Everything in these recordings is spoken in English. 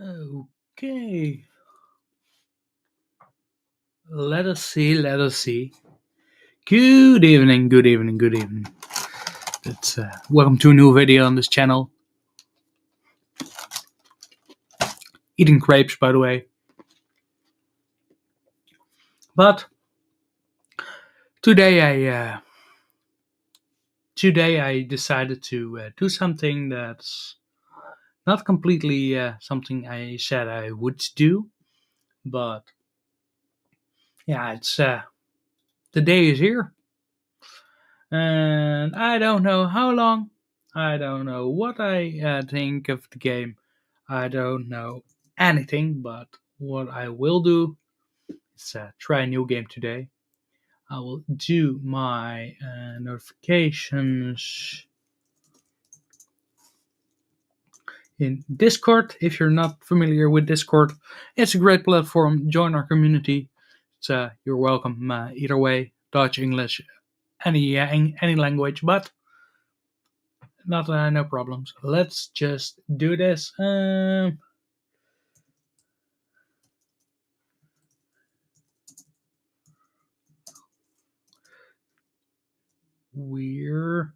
Okay, let us see. Good evening, good evening, good evening. Welcome to a new video on this channel. Eating grapes, by the way. But today I decided to do something that's not completely something I said I would do, but yeah, it's the day is here, and I don't know how long. I don't know what I think of the game. I don't know anything, but what I will do is try a new game today. I will do my notifications in Discord. If you're not familiar with Discord, it's a great platform. Join our community. You're welcome either way, Dutch, English, any language, but not no problems. Let's just do this. We're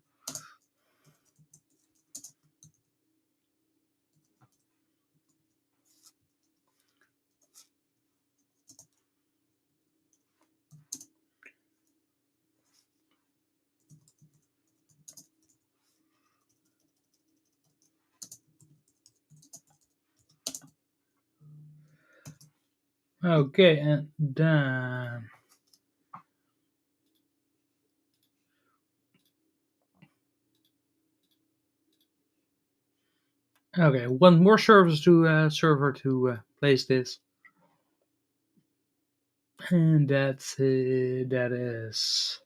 okay, and then okay, one more server to place this, and that's it. That is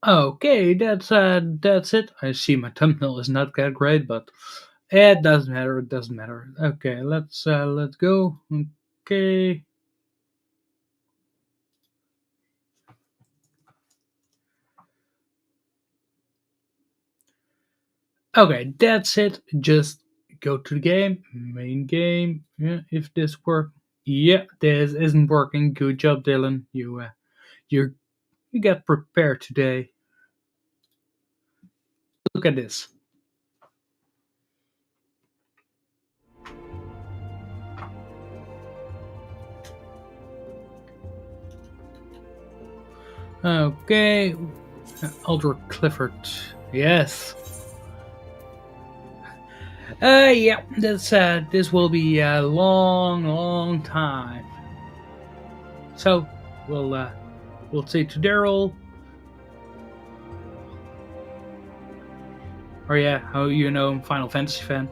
okay. That's it. I see my thumbnail is not that great, but it doesn't matter. It doesn't matter. Okay, let's go. Okay. Okay, that's it. Just go to the game, main game. Yeah, if this works. Yeah, this isn't working. Good job, Dylan. You you got prepared today. Look at this. Okay, Ultra Clifford. Yes. Yeah. This will be a long time. So we'll say to Daryl. Or yeah, how you know I'm Final Fantasy fan.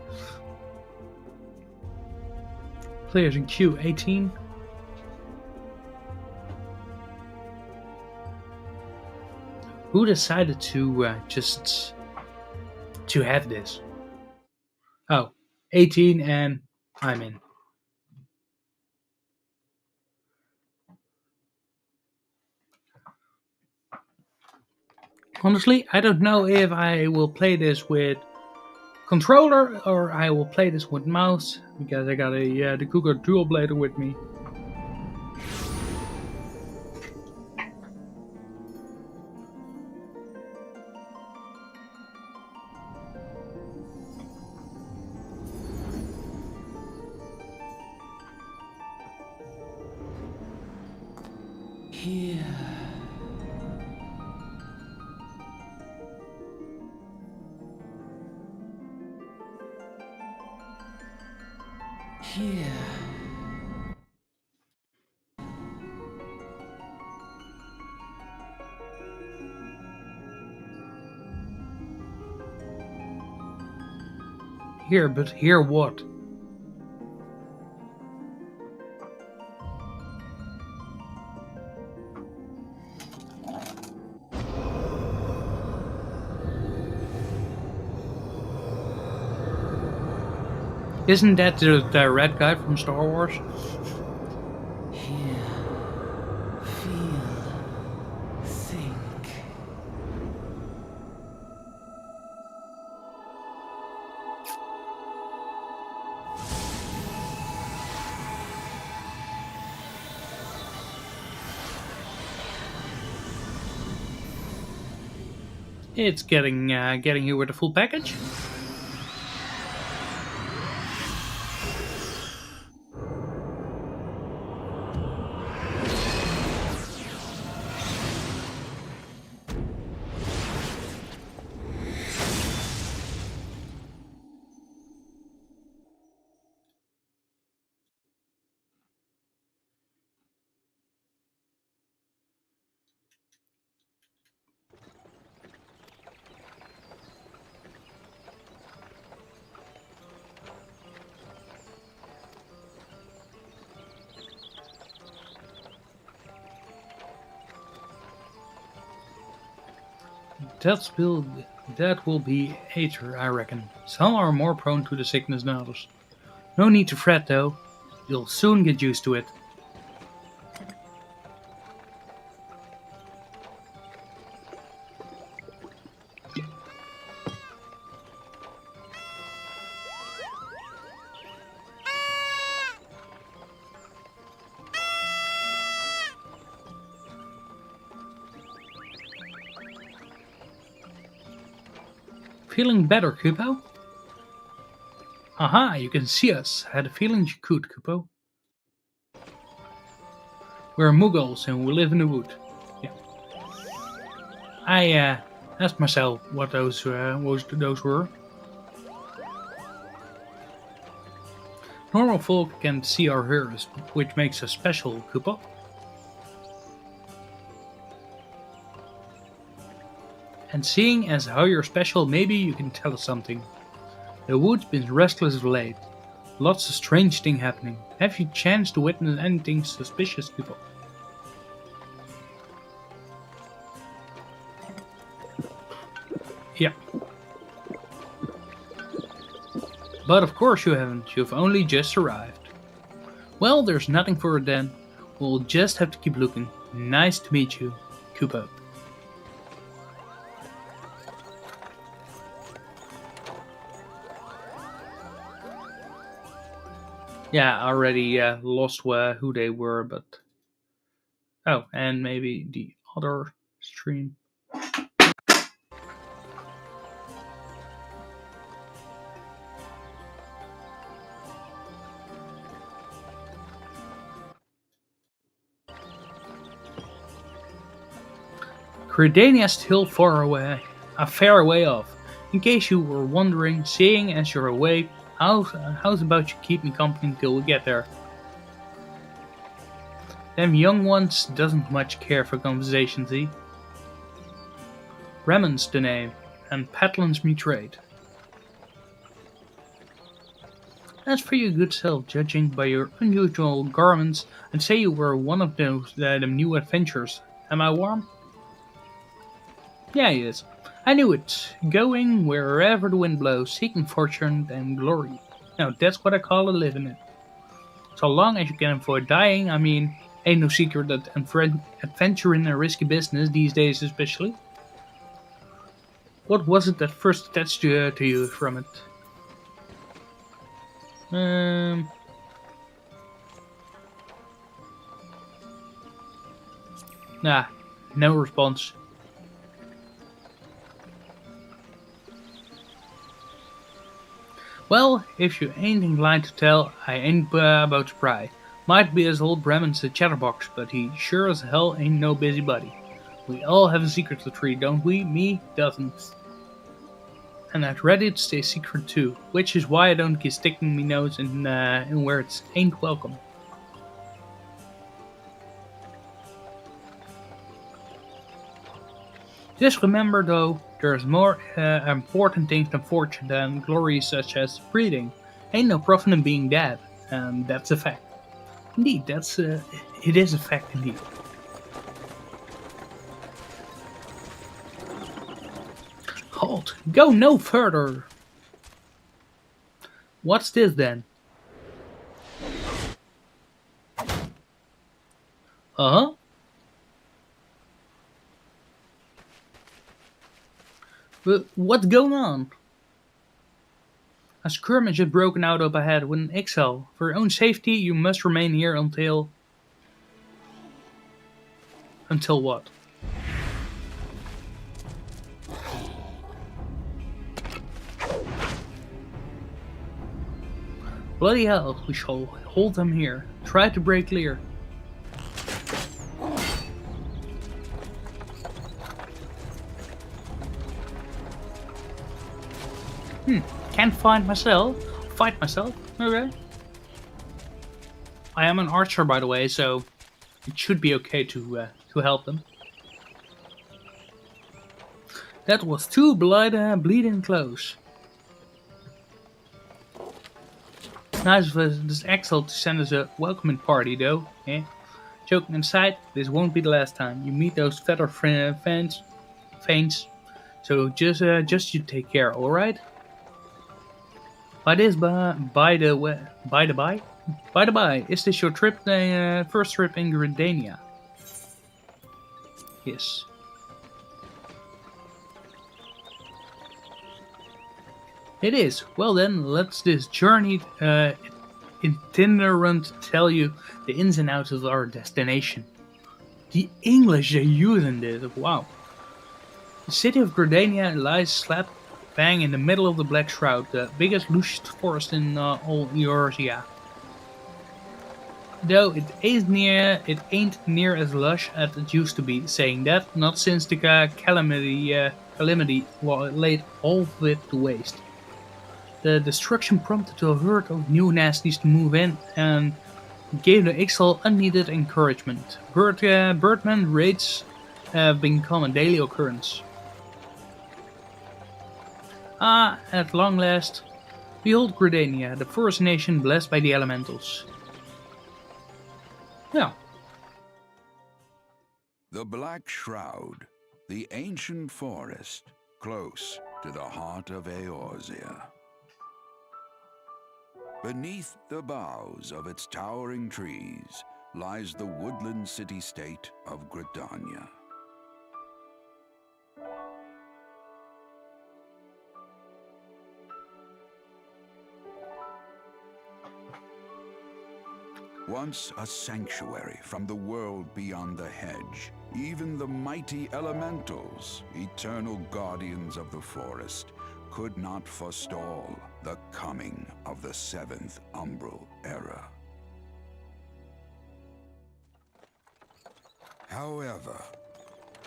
Players in queue 18. Who decided to just to have this? Oh, 18 and I'm in. Honestly, I don't know if I will play this with controller or I will play this with mouse because I got the Cougar Dual Blader with me. Here. Here. Here, but here what? Isn't that the red guy from Star Wars? Hear. Feel. Think. It's getting here with a full package. That's will that will be Aether, I reckon. Some are more prone to the sickness than others. No need to fret though. You'll soon get used to it. Feeling better, Kupo? Aha, you can see us. Had a feeling you could, Kupo. We're Muggles and we live in the wood. Yeah. I asked myself what those were. Normal folk can see our heroes, which makes us special, Kupo. And seeing as how you're special, maybe you can tell us something. The wood's been restless of late. Lots of strange things happening. Have you chanced to witness anything suspicious, people? Yeah. But of course you haven't. You've only just arrived. Well, there's nothing for it then. We'll just have to keep looking. Nice to meet you, Kupo. Yeah, I already lost who they were, but... Oh, and maybe the other stream. Credania's still far away, a fair way off. In case you were wondering, seeing as you're away, how's about you keep me company till we get there? Them young ones doesn't much care for conversation, see? Ramon's the name, and Patlin's me trade. As for your good self, judging by your unusual garments, I'd say you were one of those them new adventurers. Am I warm? Yeah, he is. I knew it. Going wherever the wind blows, seeking fortune and glory. Now that's what I call a living it. So long as you can avoid dying, I mean, ain't no secret that adventuring a risky business these days especially. What was it that first attached to you from it? Nah, no response. Well, if you ain't inclined to tell, I ain't about to pry. Might be as old Bremen's a chatterbox, but he sure as hell ain't no busybody. We all have a secret to treat, don't we? Me doesn't. And I'd ready to stay secret too, which is why I don't keep sticking me nose in where it ain't welcome. Just remember though, there's more important things than fortune than glory such as breathing. Ain't no profit in being dead, and that's a fact. Indeed, it is a fact indeed. Halt! Go no further! What's this then? Uh-huh. What's going on? A skirmish has broken out up ahead with an XL. For your own safety, you must remain here until... Until what? Bloody hell, we shall hold them here. Try to break clear. Can't find myself. Fight myself. Okay. I am an archer, by the way, so it should be okay to help them. That was too bleeding close. Nice of this Axel to send us a welcoming party, though. Eh? Joking aside, this won't be the last time you meet those feather fans. So just you take care, all right? By the by, is this your first trip in Gridania? Yes. It is. Well then, let's this journey itinerant tell you the ins and outs of our destination. The English they use in this, wow. The city of Gridania lies slap bang in the middle of the Black Shroud, the biggest lush forest in all Eurasia. Though it ain't near as lush as it used to be. Saying that, not since the calamity laid all of it to waste. The destruction prompted a herd of new nasties to move in and gave the Ixal unneeded encouragement. Birdman raids have become a daily occurrence. Ah, at long last, behold Gridania, the first nation blessed by the elementals. Yeah. The Black Shroud, the ancient forest, close to the heart of Eorzea. Beneath the boughs of its towering trees lies the woodland city-state of Gridania. Once a sanctuary from the world beyond the hedge, even the mighty elementals, eternal guardians of the forest, could not forestall the coming of the seventh umbral era. However,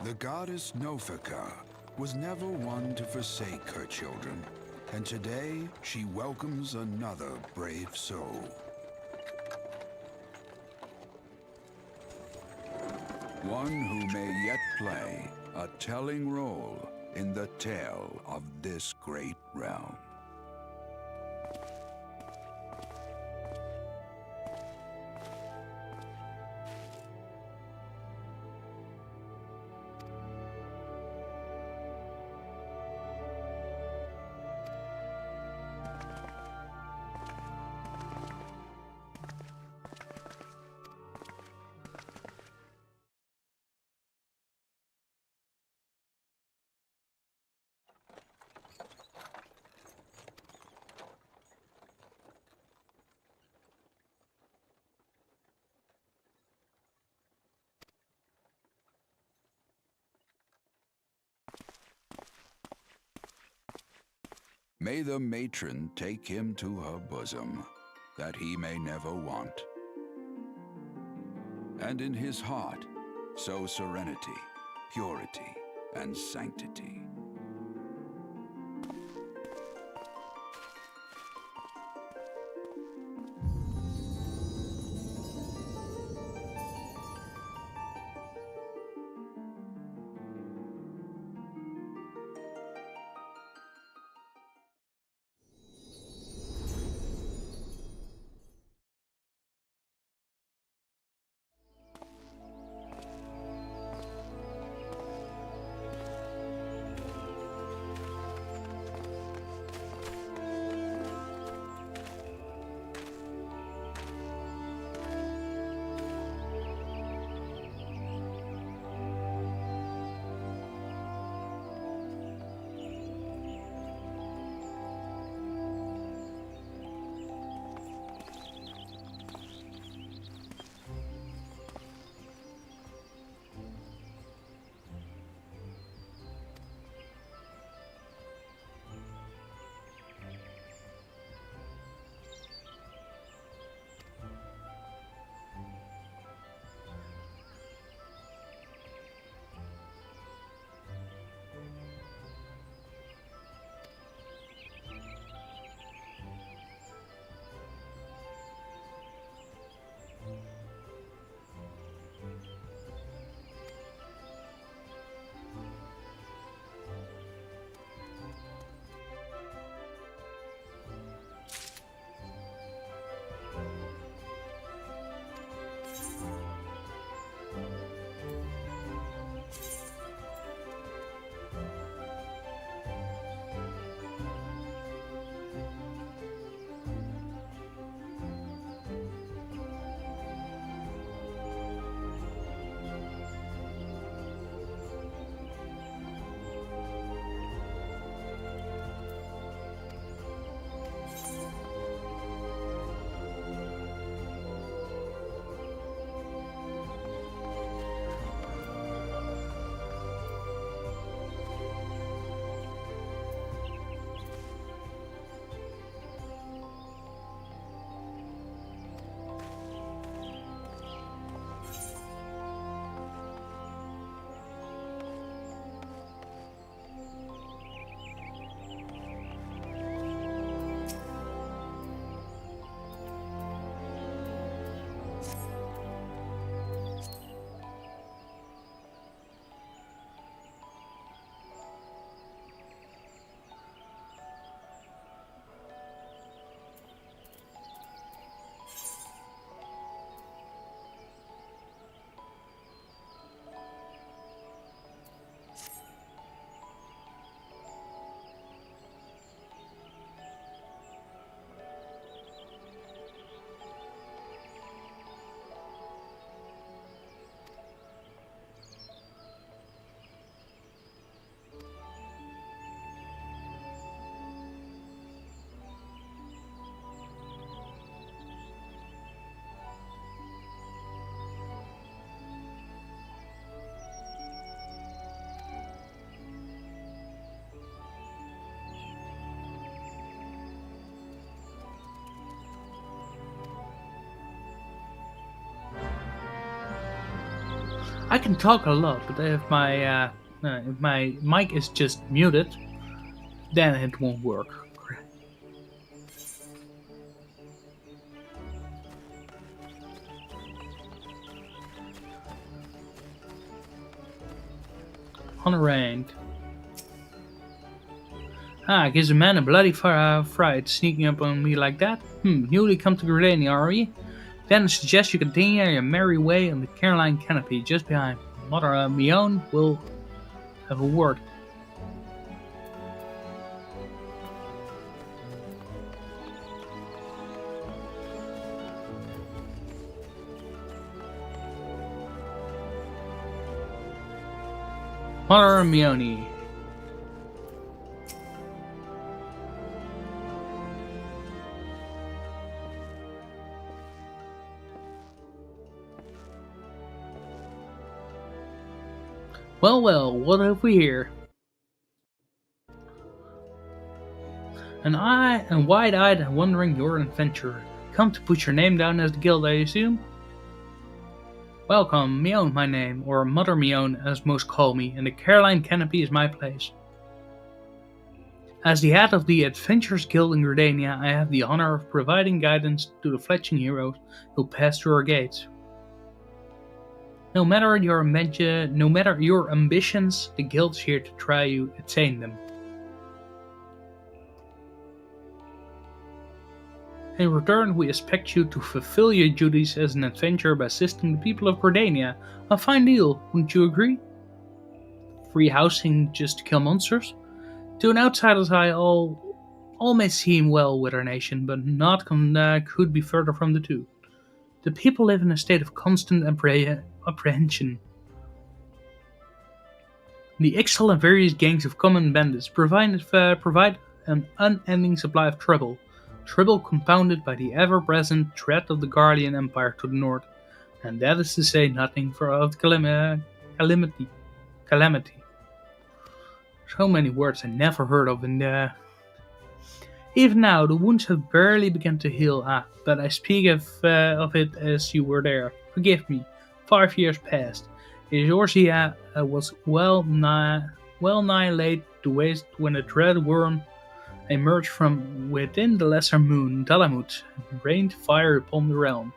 the goddess Nofika was never one to forsake her children, and today she welcomes another brave soul. One who may yet play a telling role in the tale of this great realm. May the matron take him to her bosom, that he may never want. And in his heart, sow serenity, purity, and sanctity. I can talk a lot, but if my mic is just muted, then it won't work. Unarranged. Gives a man a bloody fright sneaking up on me like that. Newly come to Gardania, are we? Then I suggest you continue your merry way on the Caroline canopy just behind. Mother Mion will have a word. Mother Mione. Well, well, what have we here? And wide-eyed and wondering you're an adventurer. Come to put your name down as the guild, I assume? Welcome, Mione my name, or Mother Mione as most call me, and the Caroline Canopy is my place. As the head of the Adventurers Guild in Gardania, I have the honor of providing guidance to the fledgling heroes who pass through our gates. No matter your ambitions, the guild's here to try you attain them. In return, we expect you to fulfill your duties as an adventurer by assisting the people of Gardania. A fine deal, wouldn't you agree? Free housing just to kill monsters? To an outsider's eye, all may seem well with our nation, but not could be further from the truth. The people live in a state of constant apprehension. The Ixtal and various gangs of common bandits provide an unending supply of trouble. Trouble compounded by the ever-present threat of the Guardian Empire to the north, and that is to say nothing of calamity. So many words I never heard of in there. Even now, the wounds have barely begun to heal. But I speak of it as you were there. Forgive me. 5 years passed. Eorzea was well nigh laid to waste when a dread worm emerged from within the lesser moon, Dalamut, and rained fire upon the realm.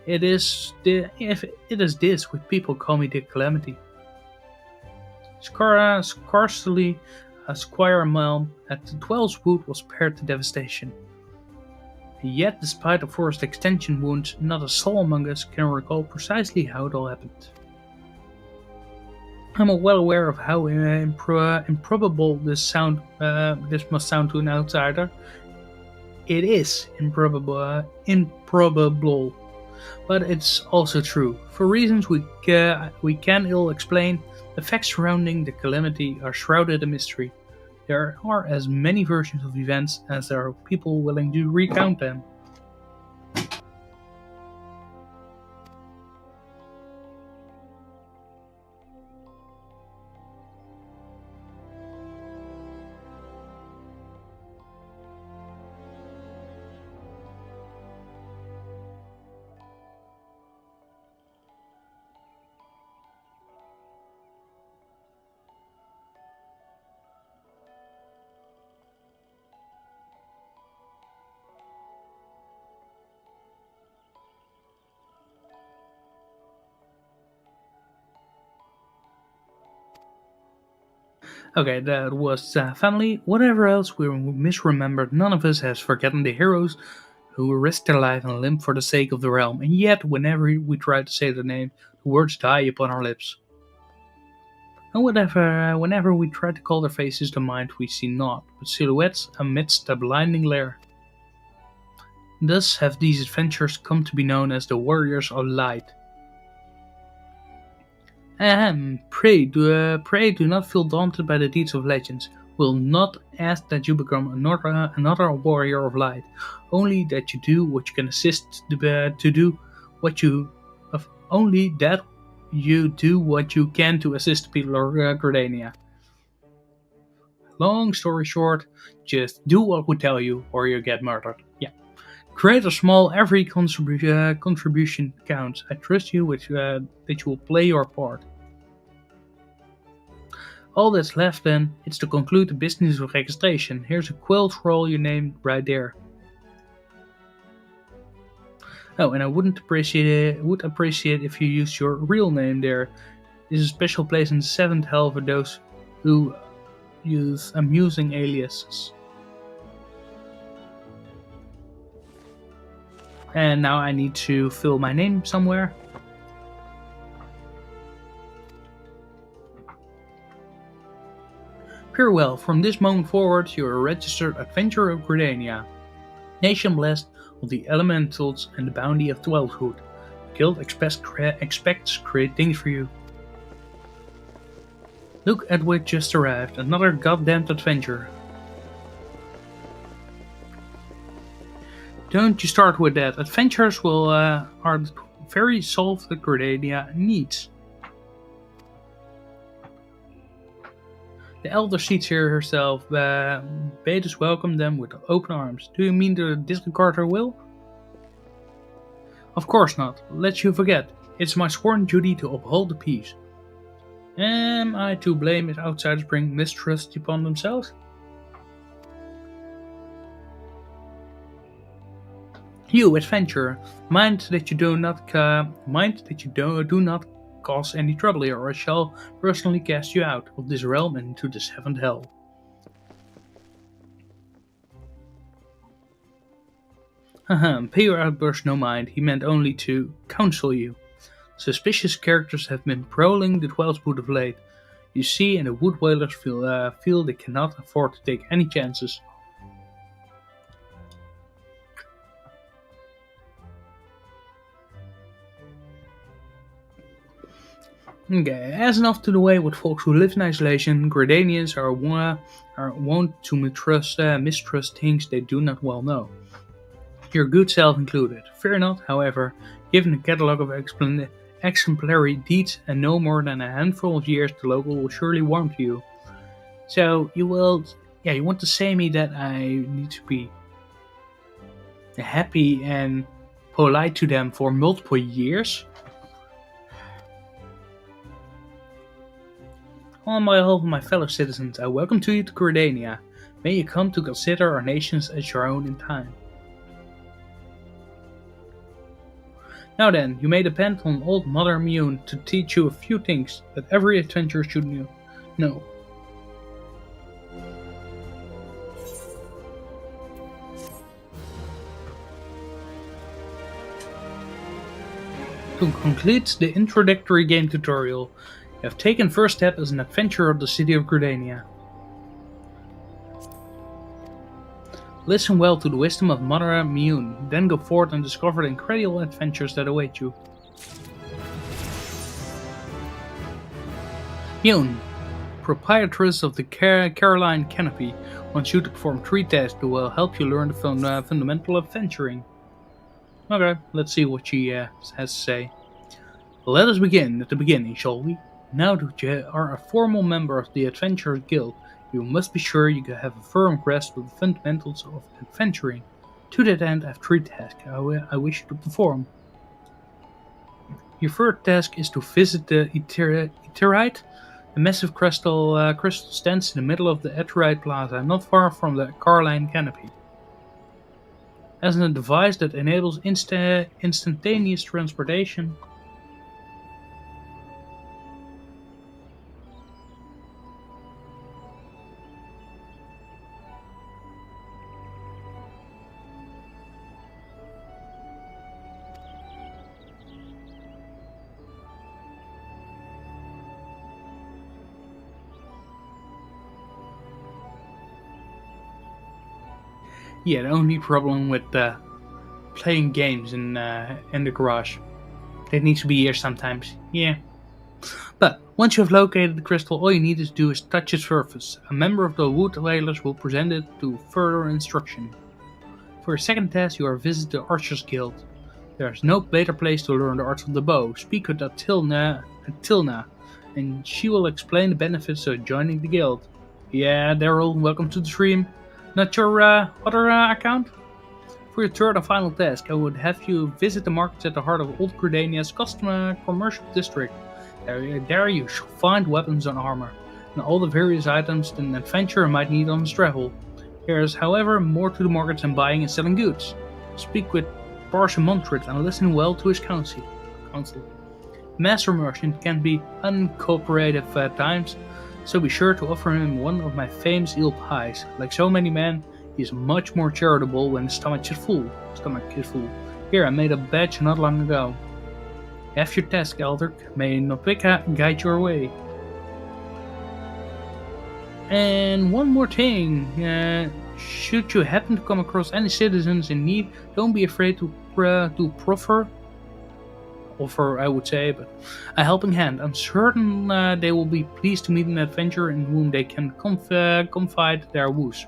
It is this which people call me the Calamity. Scarcely a square mile at the Dwell's Wood was spared to devastation. Yet, despite the forest extension wounds, not a soul among us can recall precisely how it all happened. I'm well aware of how improbable this must sound to an outsider. It is improbable, but it's also true. For reasons we can ill explain, the facts surrounding the calamity are shrouded in mystery. There are as many versions of events as there are people willing to recount them. Okay, that was family. Whatever else we misremembered, none of us has forgotten the heroes who risked their life and limb for the sake of the realm, and yet whenever we try to say their name, the words die upon our lips. And whenever we try to call their faces to mind, we see naught but silhouettes amidst a blinding glare. Thus have these adventures come to be known as the Warriors of Light. Pray do not feel daunted by the deeds of legends. We'll not ask that you become another warrior of light, only that you do what you can assist to do what you only that you do what you can to assist the people of Gardania. Long story short, just do what we tell you or you get murdered. Yeah. Great or small, every contribution counts. I trust you that you will play your part. All that's left then is to conclude the business of registration. Here's a quill for all your name right there. Oh, and I would appreciate if you use your real name there. This is a special place in the 7th hell for those who use amusing aliases. And now I need to fill my name somewhere. Farewell, from this moment forward you are a registered adventurer of Gridania. Nation blessed of the elementals and the bounty of Twelvehood. The guild expects great things for you. Look at what just arrived, another goddamned adventure. Don't you start with that. Adventures are the very solve that Gridania needs. The elder seer herself bade us welcome them with open arms. Do you mean to disregard her will? Of course not. Lest you forget, it's my sworn duty to uphold the peace. Am I to blame if outsiders bring mistrust upon themselves? You, adventurer, mind that you do not cause any trouble here, or I shall personally cast you out of this realm and into the 7th hell. Pay your outburst no mind. He meant only to counsel you. Suspicious characters have been prowling the Twelvehood of late. You see, and the Wood Whalers feel they cannot afford to take any chances. Okay, as enough to the way with folks who live in isolation, Gridanians are wont to mistrust things they do not well know. Your good self included. Fear not, however, given a catalogue of exemplary deeds and no more than a handful of years, the local will surely warm to you. So you want to say me that I need to be happy and polite to them for multiple years? On behalf of my fellow citizens, I welcome you to Gridania. May you come to consider our nations as your own in time. Now then, you may depend on old Mother Mune to teach you a few things that every adventurer should know. To complete the introductory game tutorial, you have taken first step as an adventurer of the city of Gridania. Listen well to the wisdom of Mother Mune, then go forth and discover the incredible adventures that await you. Mune, proprietress of the Caroline Canopy, wants you to perform 3 tasks that will help you learn the fundamental adventuring. Okay, let's see what she has to say. Let us begin at the beginning, shall we? Now that you are a formal member of the Adventurers Guild, you must be sure you have a firm grasp of the fundamentals of adventuring. To that end, I have 3 tasks I wish you to perform. Your first task is to visit the Ethereite. A massive crystal stands in the middle of the Ethereite Plaza, not far from the Caroline Canopy. As a device that enables instantaneous transportation, yeah, the only problem with playing games in the garage. They need to be here sometimes, yeah. But once you have located the crystal, all you need to do is touch its surface. A member of the Wood Whalers will present it to further instruction. For your second task, you are visit the Archers Guild. There is no better place to learn the art of the bow. Speak with Tilna, and she will explain the benefits of joining the guild. Yeah, Daryl, welcome to the stream. Not your other account? For your third and final task, I would have you visit the markets at the heart of Old Gridania's commercial district. There you shall find weapons and armor, and all the various items that an adventurer might need on his travel. There is, however, more to the markets than buying and selling goods. Speak with Parsimantrid and listen well to his counsel. Master Merchant can be uncooperative at times, so be sure to offer him one of my famous eel pies. Like so many men, he is much more charitable when his stomach is full. Here, I made a badge not long ago. Have your task, Eldrick. May Nopika guide your way. And one more thing. Should you happen to come across any citizens in need, don't be afraid to offer, I would say, but a helping hand. I'm certain they will be pleased to meet an adventurer in whom they can confide their woes.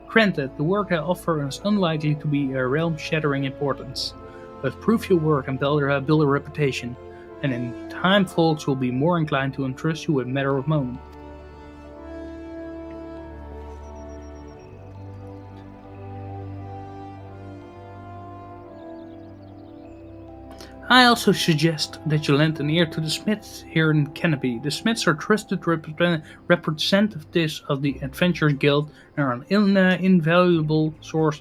Granted, the work I offer is unlikely to be a realm-shattering importance, but prove your work and build a reputation, and in time folks will be more inclined to entrust you with matter of moment. I also suggest that you lend an ear to the smiths here in Canopy. The smiths are trusted representatives of the Adventurers Guild and are an invaluable source.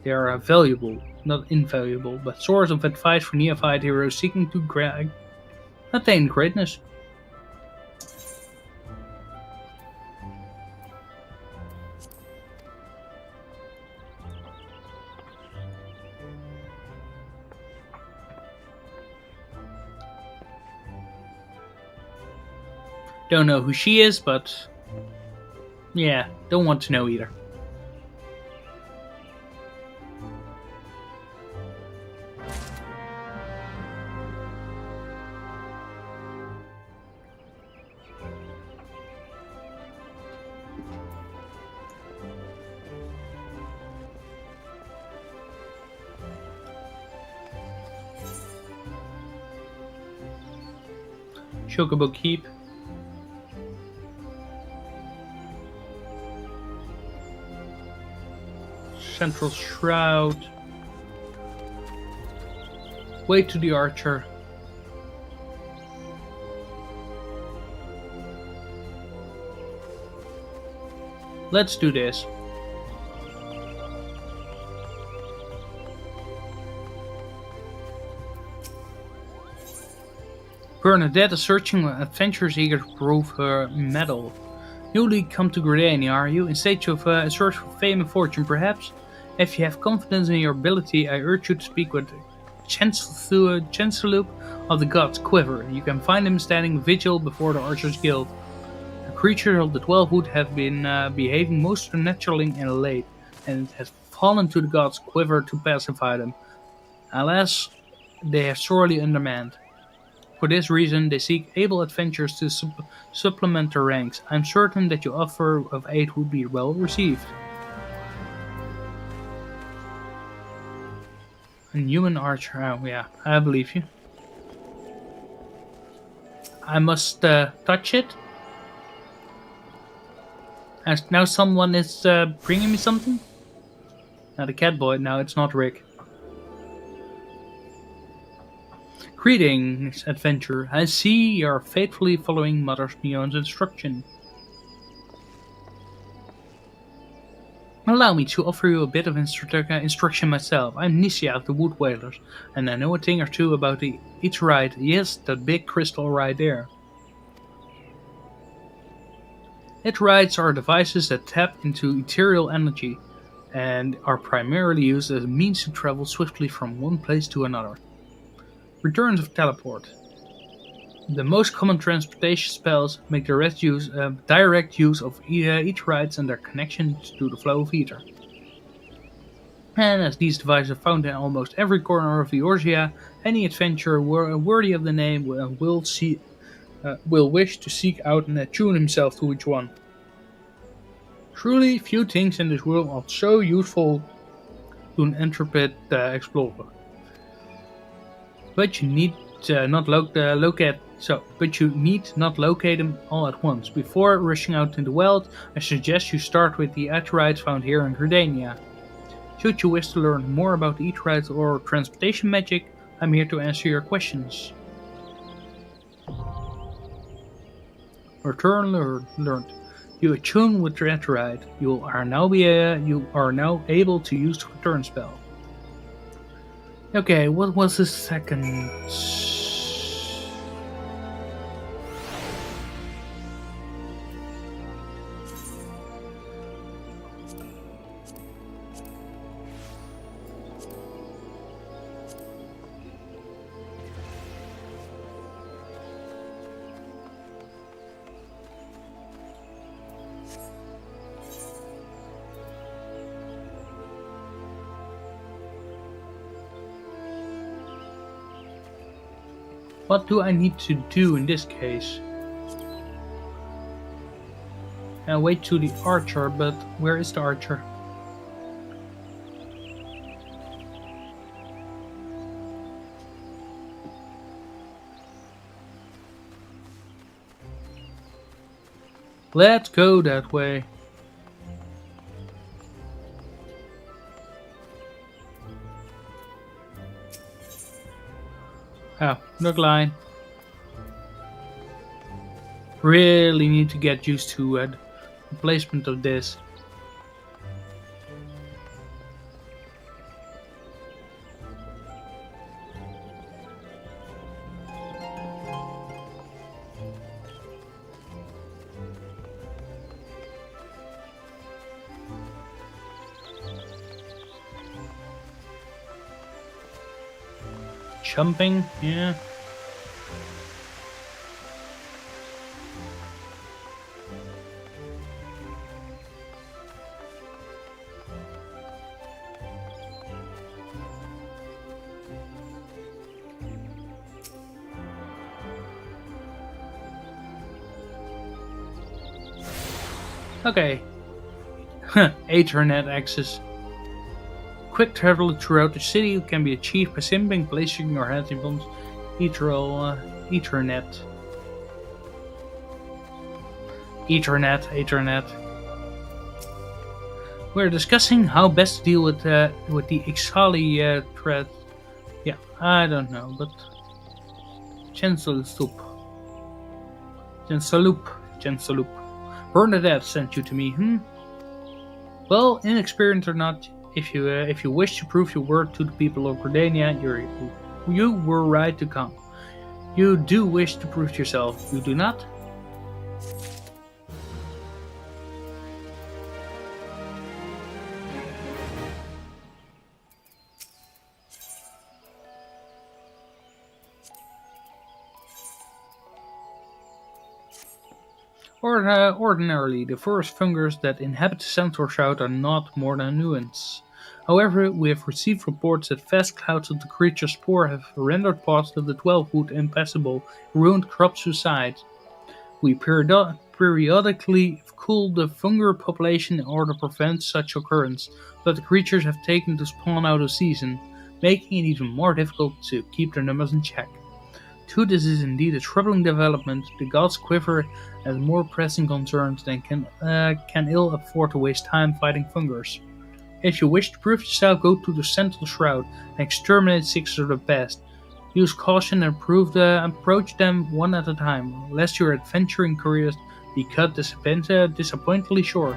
They are a valuable, not invaluable, but source of advice for neophyte heroes seeking to attain greatness. Don't know who she is, but yeah, don't want to know either. Chocobo Keep. Central Shroud. Way to the Archer. Let's do this. Bernadette is searching for adventurers eager to prove her mettle. Newly come to Gridania, are you? In search for fame and fortune, perhaps? If you have confidence in your ability, I urge you to speak with Chancellor of the Gods Quiver. You can find him standing vigil before the Archers Guild. The creatures of the 12 wood have been behaving most unnaturally and late, and it has fallen to the Gods Quiver to pacify them. Alas, they have sorely undermanned. For this reason, they seek able adventurers to supplement their ranks. I'm certain that your offer of aid would be well received. A human archer, oh yeah, I believe you. I must touch it. And now someone is bringing me something? Now the cat boy, no, it's not Rick. Greetings, adventurer. I see you are faithfully following Mother Neon's instruction. Allow me to offer you a bit of instruction myself. I'm Nisha of the Wood Whalers, and I know a thing or two about each ride. Yes, that big crystal right there. Its rides are devices that tap into ethereal energy, and are primarily used as a means to travel swiftly from one place to another. Returns of teleport. The most common transportation spells make direct use of each rides and their connections to the flow of ether. And as these devices are found in almost every corner of Eorzea, any adventurer worthy of the name will wish to seek out and attune himself to each one. Truly, few things in this world are so useful to an intrepid explorer. But you need not locate them all at once. Before rushing out in the wild, I suggest you start with the Atrites found here in Gridania. Should you wish to learn more about eat-right or transportation magic, I'm here to answer your questions. Return learned. You attune with Dreadride. You are now able to use the return spell. Okay, what was the second? What do I need to do in this case? I'll wait to the archer, but where is the archer? Let's go that way. Oh, nook line. Really need to get used to the placement of this. Jumping, yeah. Okay. Ethernet access. Quick travel throughout the city can be achieved by simply placing your headphones Ethernet. We're discussing how best to deal with the Ixali threat. Yeah, I don't know, but Chancellor Bernadette sent you to me, Well, inexperienced or not, if you wish to prove your word to the people of Gridania, you were right to come. You do wish to prove yourself, you do not? Ordinarily, the forest fungus that inhabit Centaur Shroud are not more than a nuisance. However, we have received reports that vast clouds of the creature's spore have rendered parts of the 12-wood impassable, ruined crops aside. We periodically cool the fungus population in order to prevent such occurrence, but the creatures have taken to spawn out of season, making it even more difficult to keep their numbers in check. Too, this is indeed a troubling development. The gods quiver at more pressing concerns than can ill afford to waste time fighting fungus. If you wish to prove yourself, go to the Central Shroud and exterminate 6 of the best. Use caution and approach them one at a time, lest your adventuring careers be cut disappointingly short.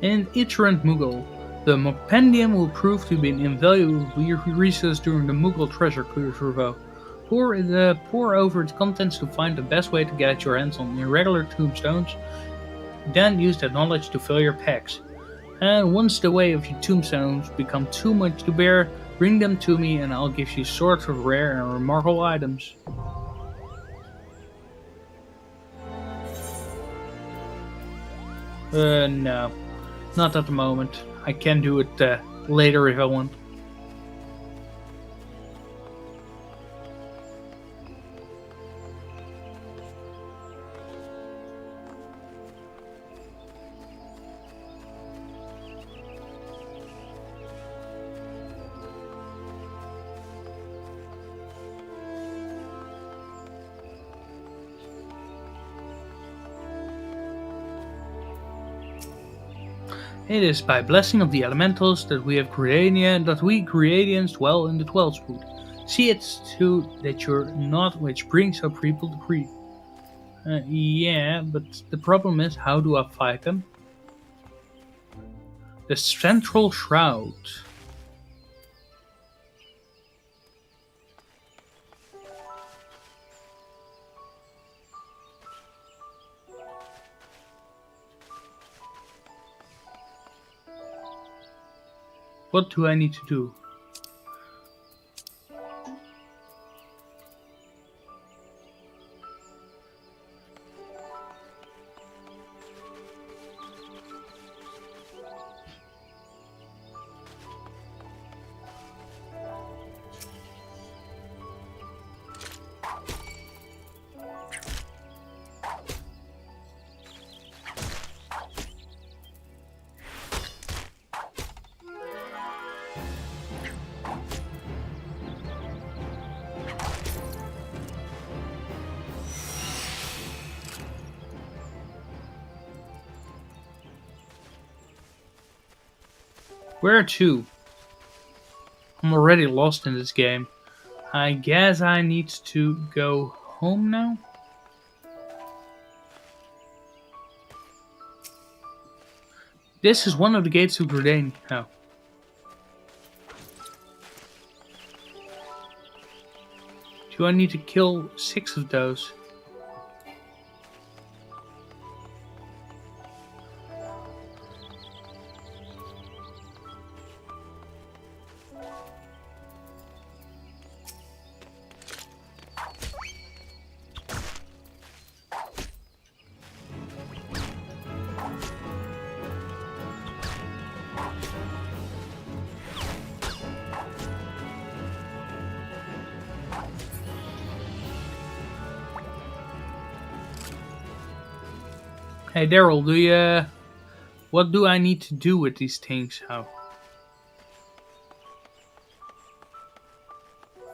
In Iterant Mughal, the Mopendium will prove to be an invaluable resource during the Mughal treasure cruise. Pour over its contents to find the best way to get your hands on irregular tombstones, then use that knowledge to fill your packs. And once the weight of your tombstones become too much to bear, Bring them to me and I'll give you sorts of rare and remarkable items. No. Not at the moment. I can do it later if I want. It is by blessing of the elementals that we Gradians dwell in the 12th food. See it too that you're not which brings up people to grief. Yeah, but the problem is, how do I fight them? The Central Shroud. What do I need to do? Where to? I'm already lost in this game. I guess I need to go home now? This is one of the gates to Gridania. Oh. Do I need to kill 6 of those? Hey Daryl, what do I need to do with these things? How?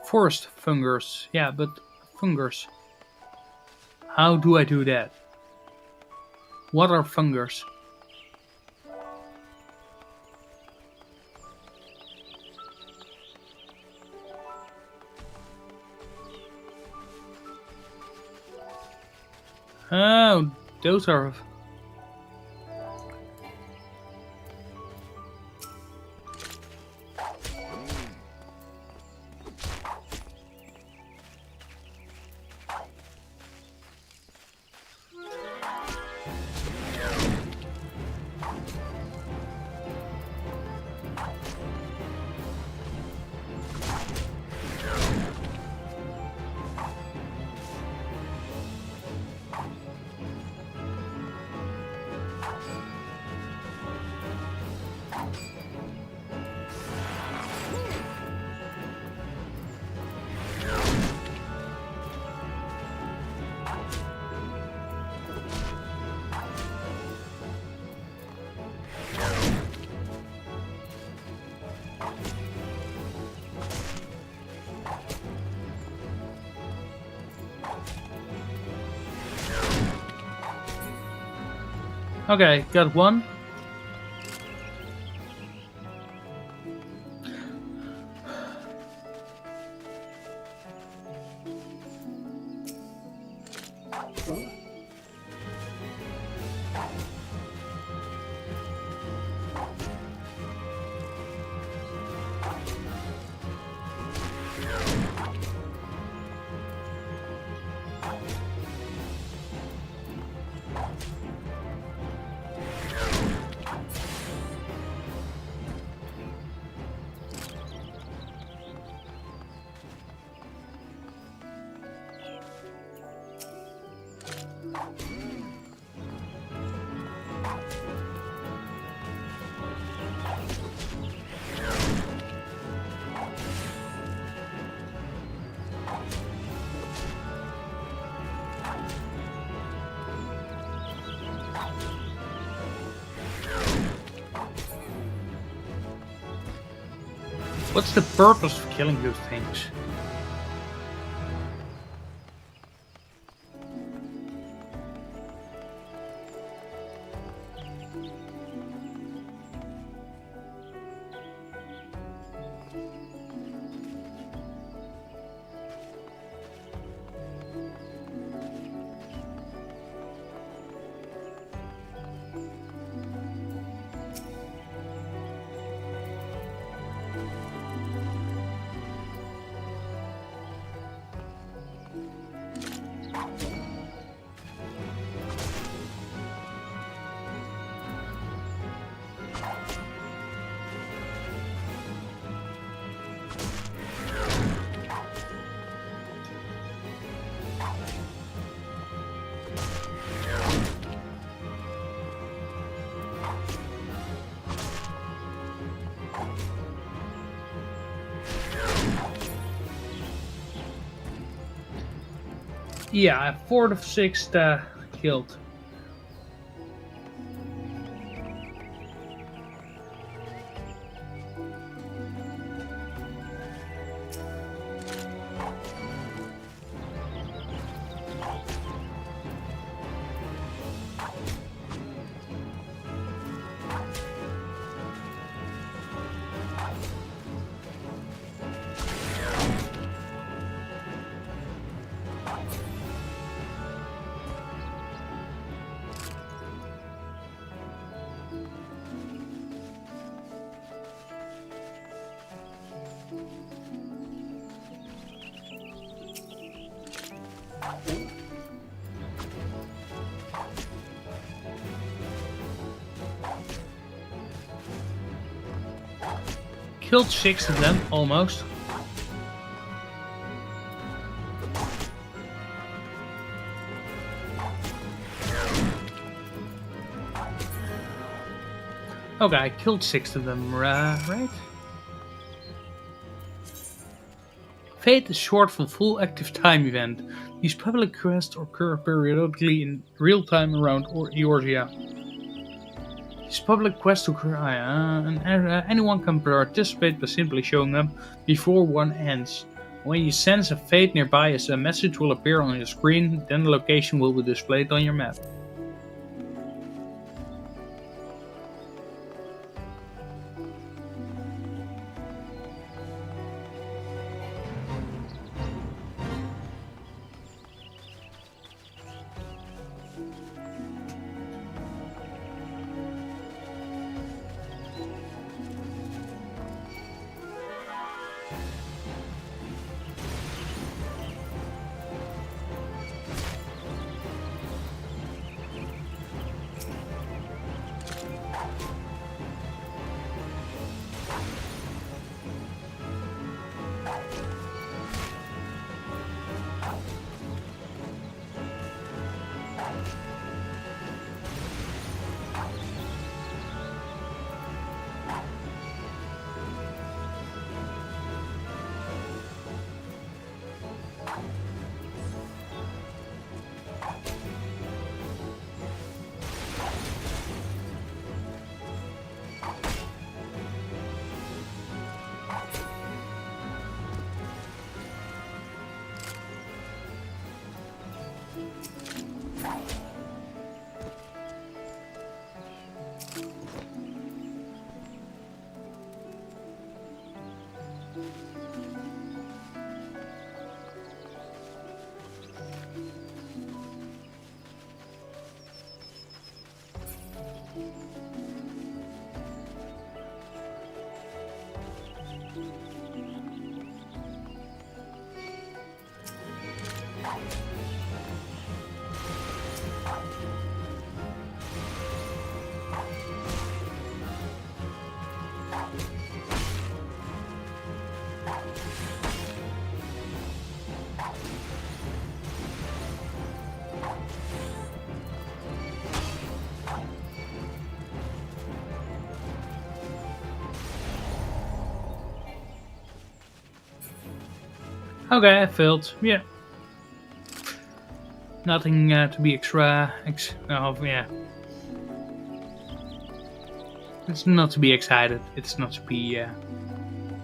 Forest fungus. Yeah, but fungus. How do I do that? What are fungus? Oh, those are... Okay, got one. What's the purpose of killing those things? Yeah, 4th of 6th killed. Killed 6 of them, almost. Okay, I killed 6 of them, right? Fate is short for full active time event. These public quests occur periodically in real time around Eorzea. These public quests occur, and anyone can participate by simply showing up before one ends. When you sense a fate nearby, a message will appear on your screen, then the location will be displayed on your map. Okay, I failed. Yeah. Nothing to be yeah. It's not to be excited. It's not to be,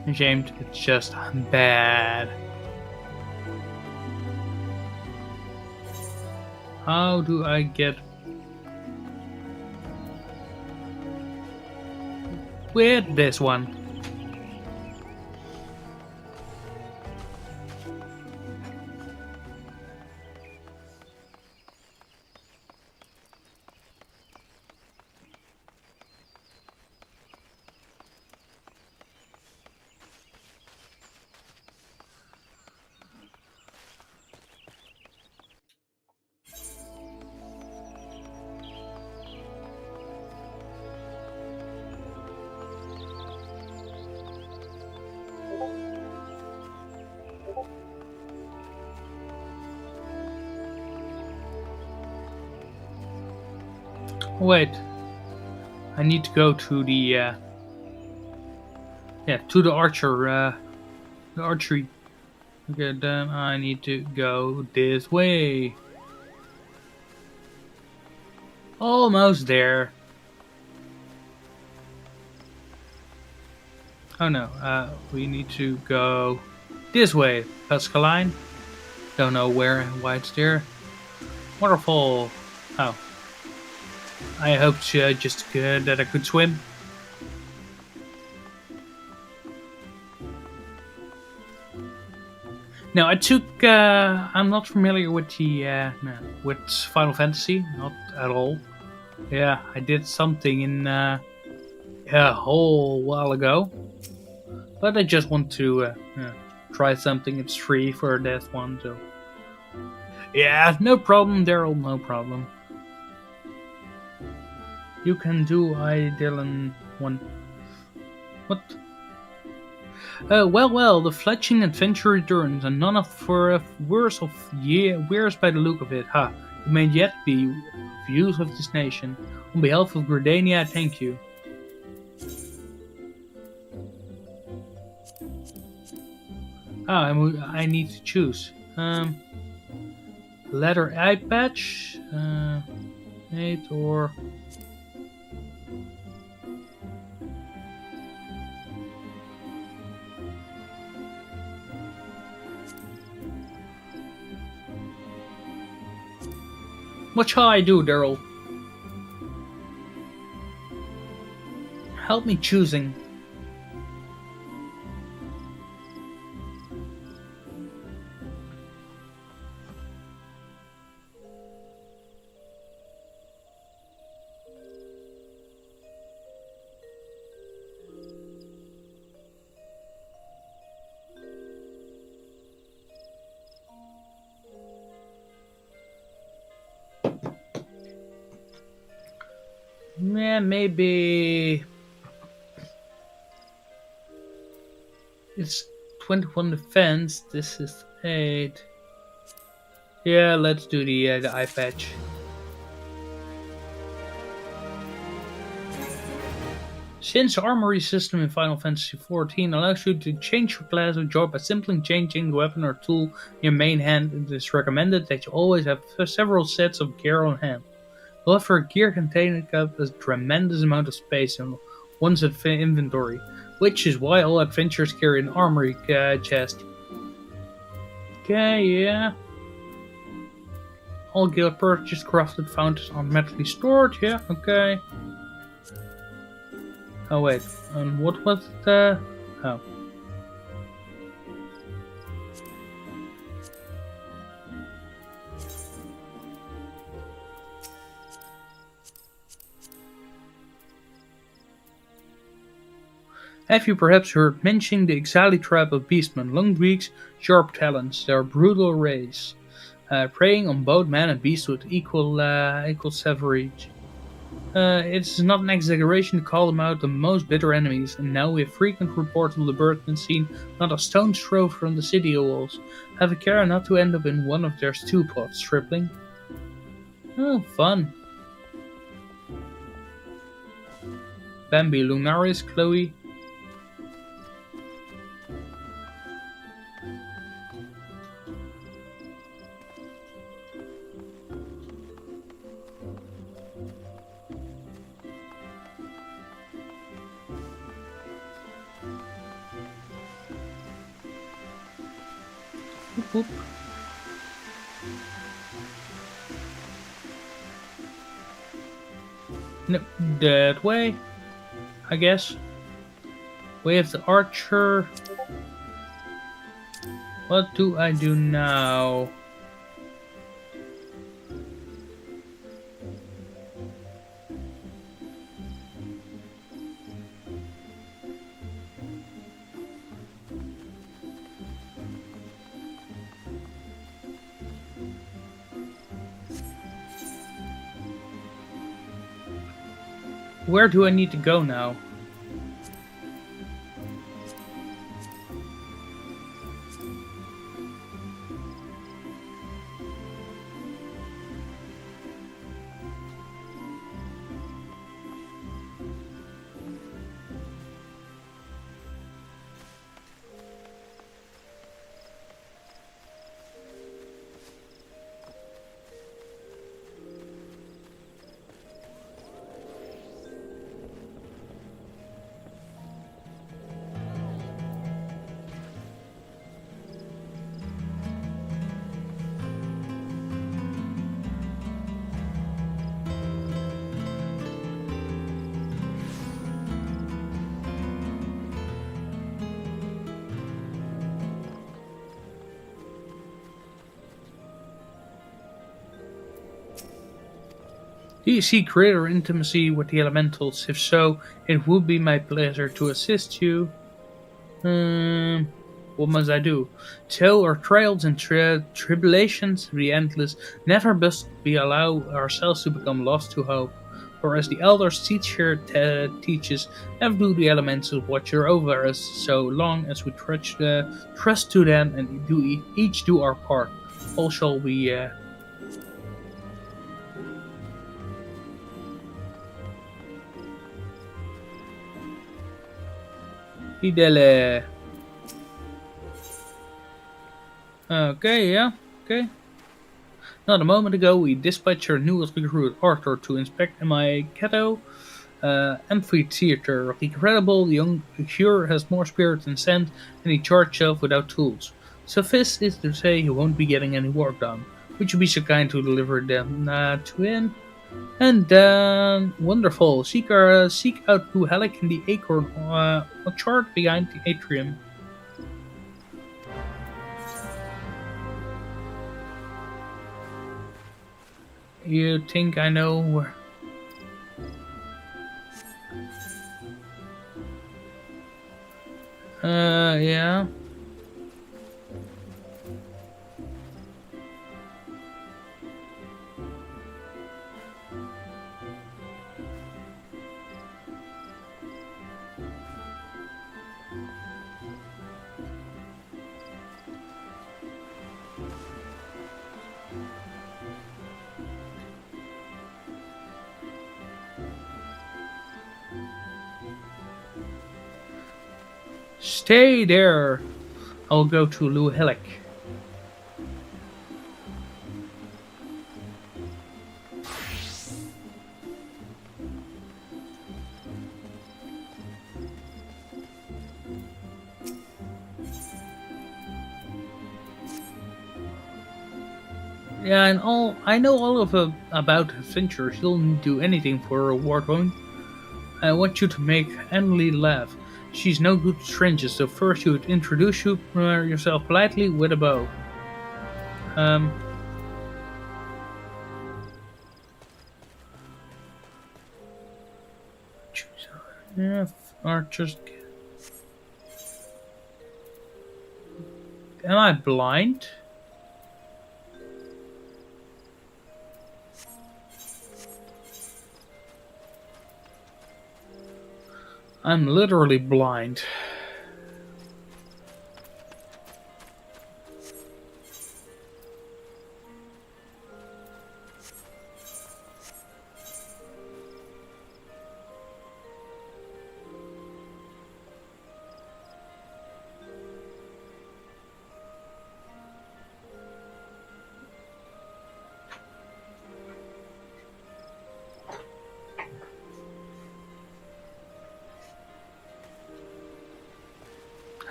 ashamed. It's just bad. How do I get with this one? Wait, I need to go to the to the the archery. Okay, then I need to go this way. Almost there. Oh no, we need to go this way. Pascaline. Don't know where and why it's there. Waterfall. Oh, I hoped just that I could swim. No, I took. I'm not familiar with the no, with Final Fantasy, not at all. Yeah, I did something in a whole while ago, but I just want to try something. It's free for that one, so yeah, no problem, Daryl, no problem. You can do I Dylan one. What? Well, the fledgling adventure returns, and none of for a worse of years by the look of it. Ha! You may yet be views of this nation. On behalf of Gridania, thank you. Ah, I need to choose. Letter eye patch, 8 or. What shall I do, Daryl? Help me choosing. Yeah, maybe it's 21 defense. This is 8. Yeah, let's do the eye patch. Since the armory system in Final Fantasy XIV allows you to change your class of job by simply changing the weapon or tool in your main hand, it is recommended that you always have several sets of gear on hand. However, gear can take up a tremendous amount of space in one's inventory, which is why all adventurers carry an armory chest. Okay, yeah. All gear purchased, crafted, found is automatically stored, yeah, okay. Oh wait, and what was the... oh. Have you perhaps heard mentioning the Ixali tribe of beastmen, long beaks, sharp talons? They are a brutal race, preying on both man and beast with equal savage. It's not an exaggeration to call them out the most bitter enemies, and now we have frequent reports of the bird been seen not a stone's throw from the city walls. Have a care not to end up in one of their stew pots, stripling. Oh, fun. Bambi, Lunaris, Chloe. Whoop, whoop. No, that way, I guess. We have the archer. What do I do now? Where do I need to go now? Do you seek greater intimacy with the elementals? If so, it would be my pleasure to assist you. What must I do? Tell our trials and tribulations be endless. Never must we allow ourselves to become lost to hope. For as the elders teacher teaches, never do the elementals watch over us, so long as we trust to them and each do our part. All shall be Idele. Okay, yeah, okay. Not a moment ago, we dispatched our newest recruit, Arthur, to inspect my ghetto amphitheater. Regrettable, the young cure has more spirit than sense, and he charged himself without tools. Suffice it to say, he won't be getting any work done. Would you be so kind to deliver them to him? And then, wonderful. Seek out Blue Helic in the acorn orchard behind the atrium. You think I know where? Yeah. Stay there. I'll go to Blue Helic. Yeah, and I know all of about adventures. You don't do anything for a reward, won't? I want you to make Emily laugh. She's no good to strangers, so first you would introduce yourself politely with a bow. Um, yeah, archers. Am I blind? I'm literally blind.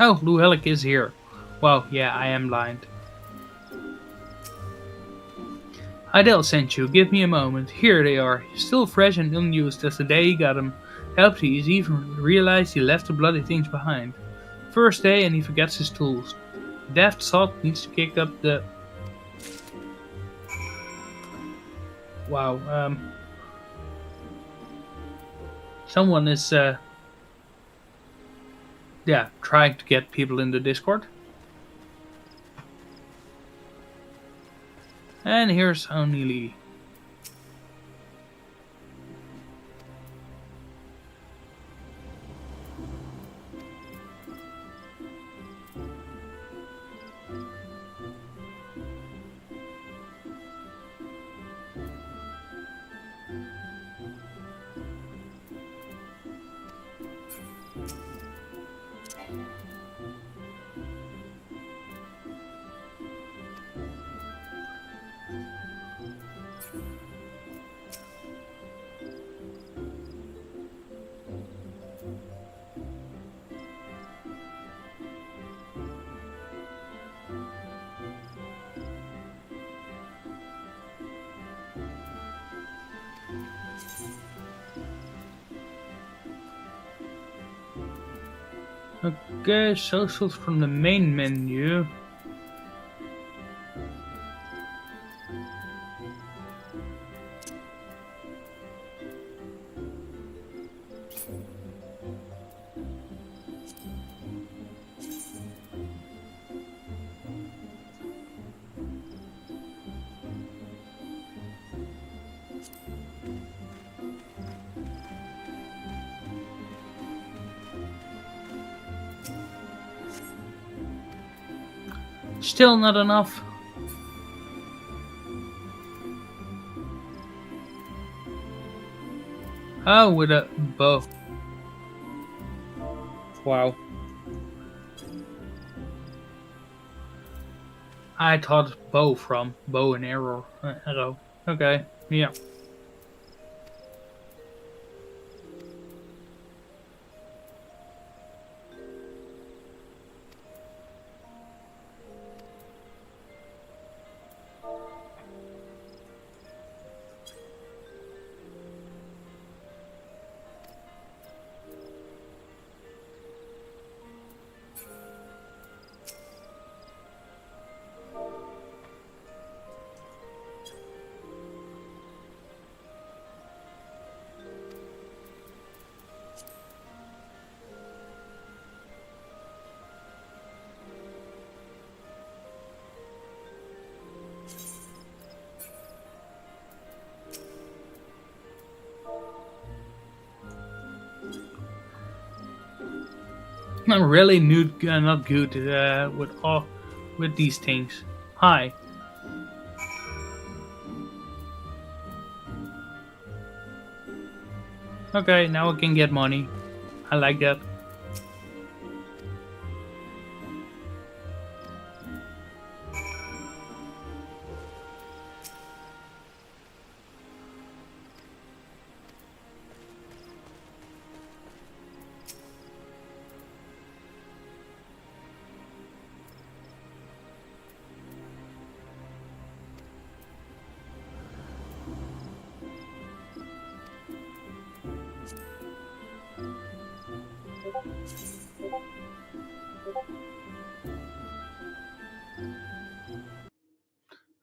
Oh, Blue Helic is here. Well, yeah, I am blind. Idel sent you. Give me a moment. Here they are. Still fresh and unused as the day he got them. Helped he's even realized he left the bloody things behind. First day and he forgets his tools. Daft sod needs to kick up the... Wow, someone is, yeah, trying to get people in the Discord. And here's O'Neilly. Okay, socials from the main menu. Still not enough. Oh, with a bow. Wow. I thought bow from bow and arrow. Arrow. Okay, yeah. I'm really not good with these things. Hi. Okay, now I can get money. I like that.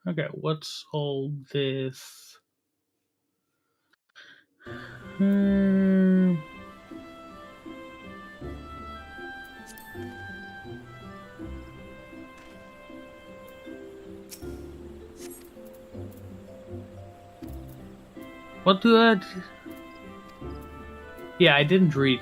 Okay, what's all this? Hmm. What do I... Yeah, I didn't read.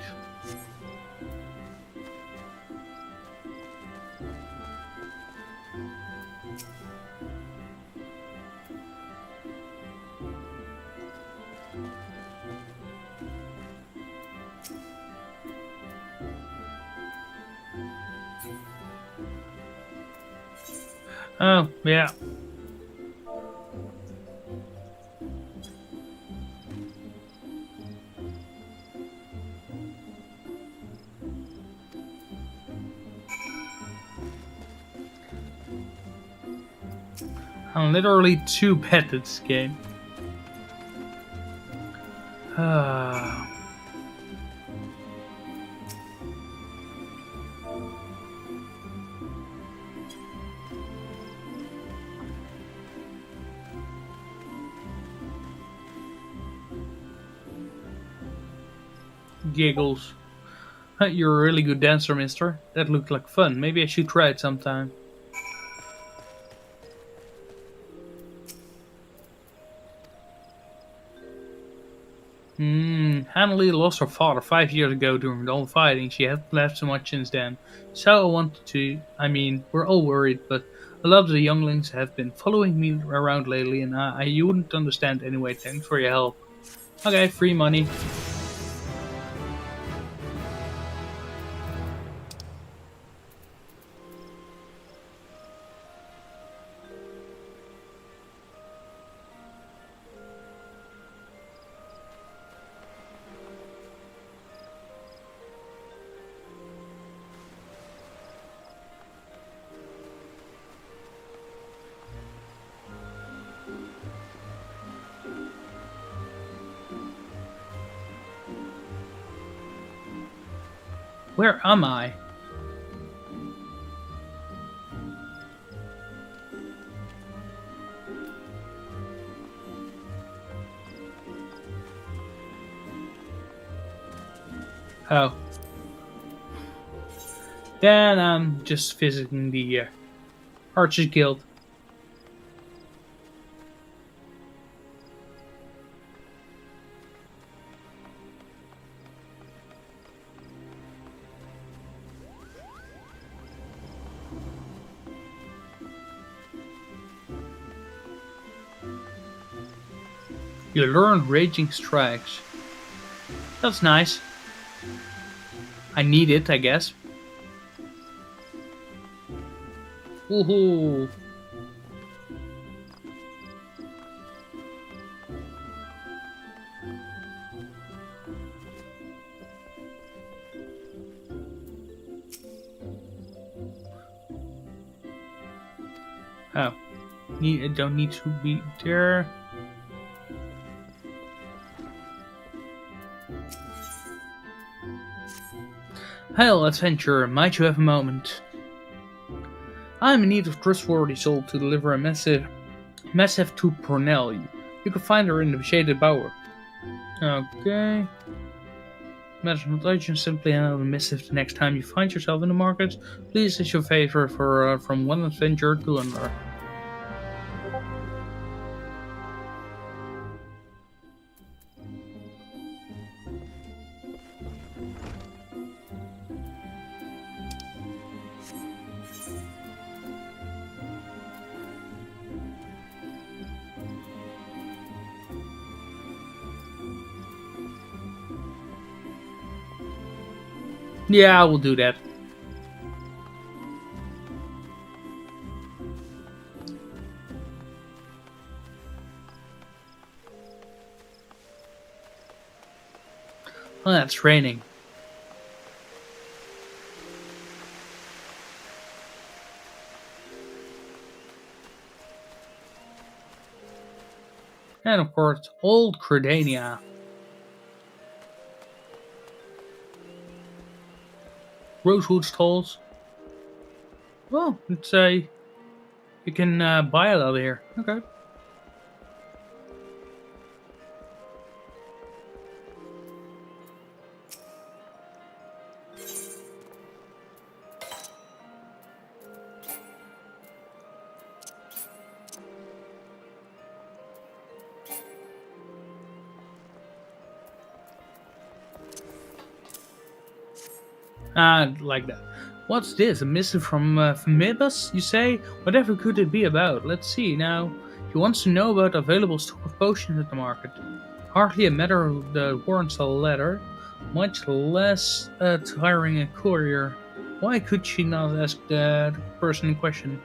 Oh, yeah. I'm literally too bad at this game. Giggles. You're a really good dancer, mister. That looked like fun. Maybe I should try it sometime. Hanley lost her father 5 years ago during all the fighting. She hasn't left so much since then. So I wanted to. I mean, we're all worried, but a lot of the younglings have been following me around lately, and you wouldn't understand anyway. Thanks for your help. Okay, free money. Where am I? Oh. Then I'm just visiting the Archers Guild. You learn Raging Strikes. That's nice. I need it, I guess. Woohoo! Oh. I don't need to be there. Hail, adventurer, might you have a moment? I am in need of trustworthy soul to deliver a massive to Purnell. You can find her in the shaded bower. Okay. Matter not urgent, simply handle the missive the next time you find yourself in the market. Please issue a favor for from one adventurer to another. Yeah, I will do that. Well, it's raining. And of course, Old Credania. Rosewood stalls. Well, it's you can buy a lot here. Okay. Like that. What's this? A missive from Phoebus, you say? Whatever could it be about? Let's see. Now, he wants to know about available stock of potions at the market. Hardly a matter that warrants a letter, much less to hiring a courier. Why could she not ask the person in question?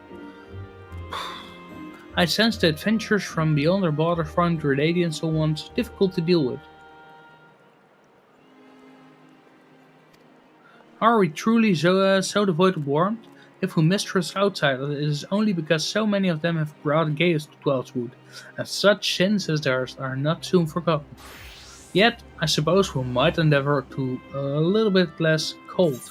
I sense the adventures from beyond our border front, Grenadian and so on, difficult to deal with. Are we truly so devoid of warmth? If we mistrust outsiders, it is only because so many of them have brought chaos to Twelvewood, and such sins as theirs are not soon forgotten. Yet, I suppose we might endeavor to a little bit less cold.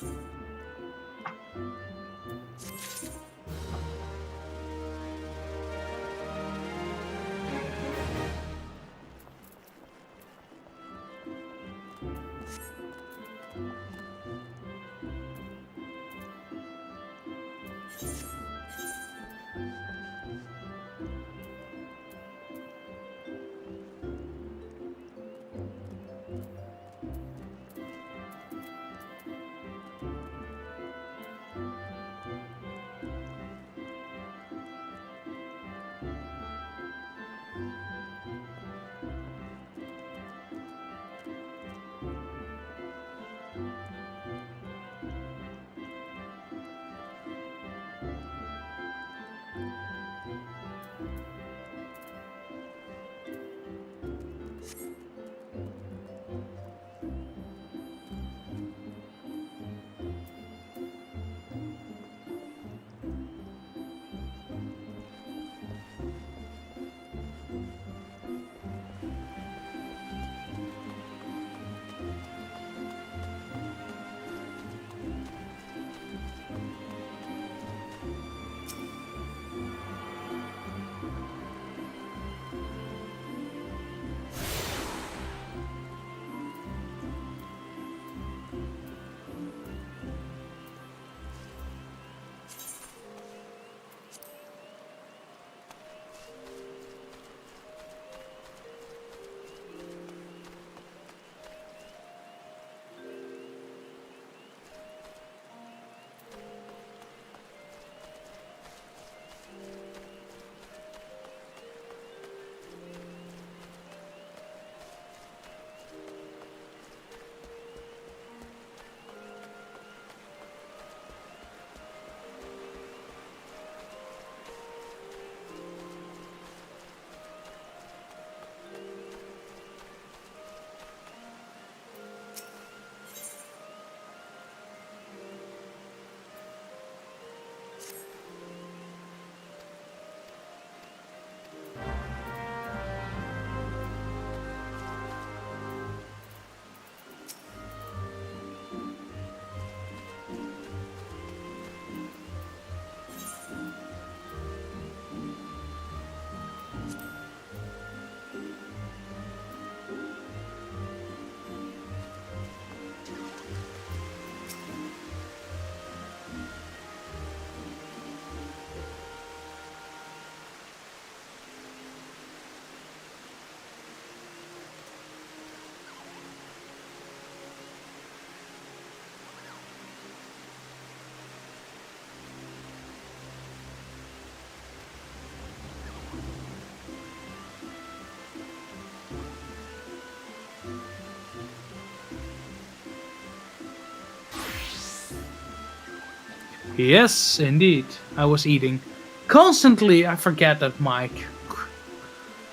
Yes, indeed, I was eating. Constantly, I forget that mic.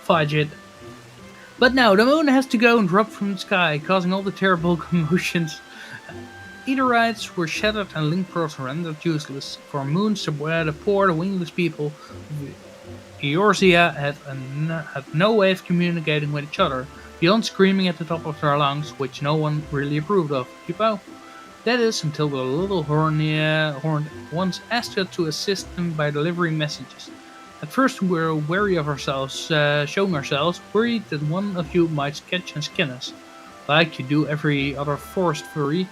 Fudge it. But now, the moon has to go and drop from the sky, causing all the terrible commotions. Eaterites were shattered and link pearls rendered useless. For moons, the poor, the wingless people of Eorzea had no way of communicating with each other, beyond screaming at the top of their lungs, which no one really approved of. People. That is, until the little horned ones asked her to assist them by delivering messages. At first we were wary of ourselves, showing ourselves, worried that one of you might catch and skin us, like you do every other forest furry,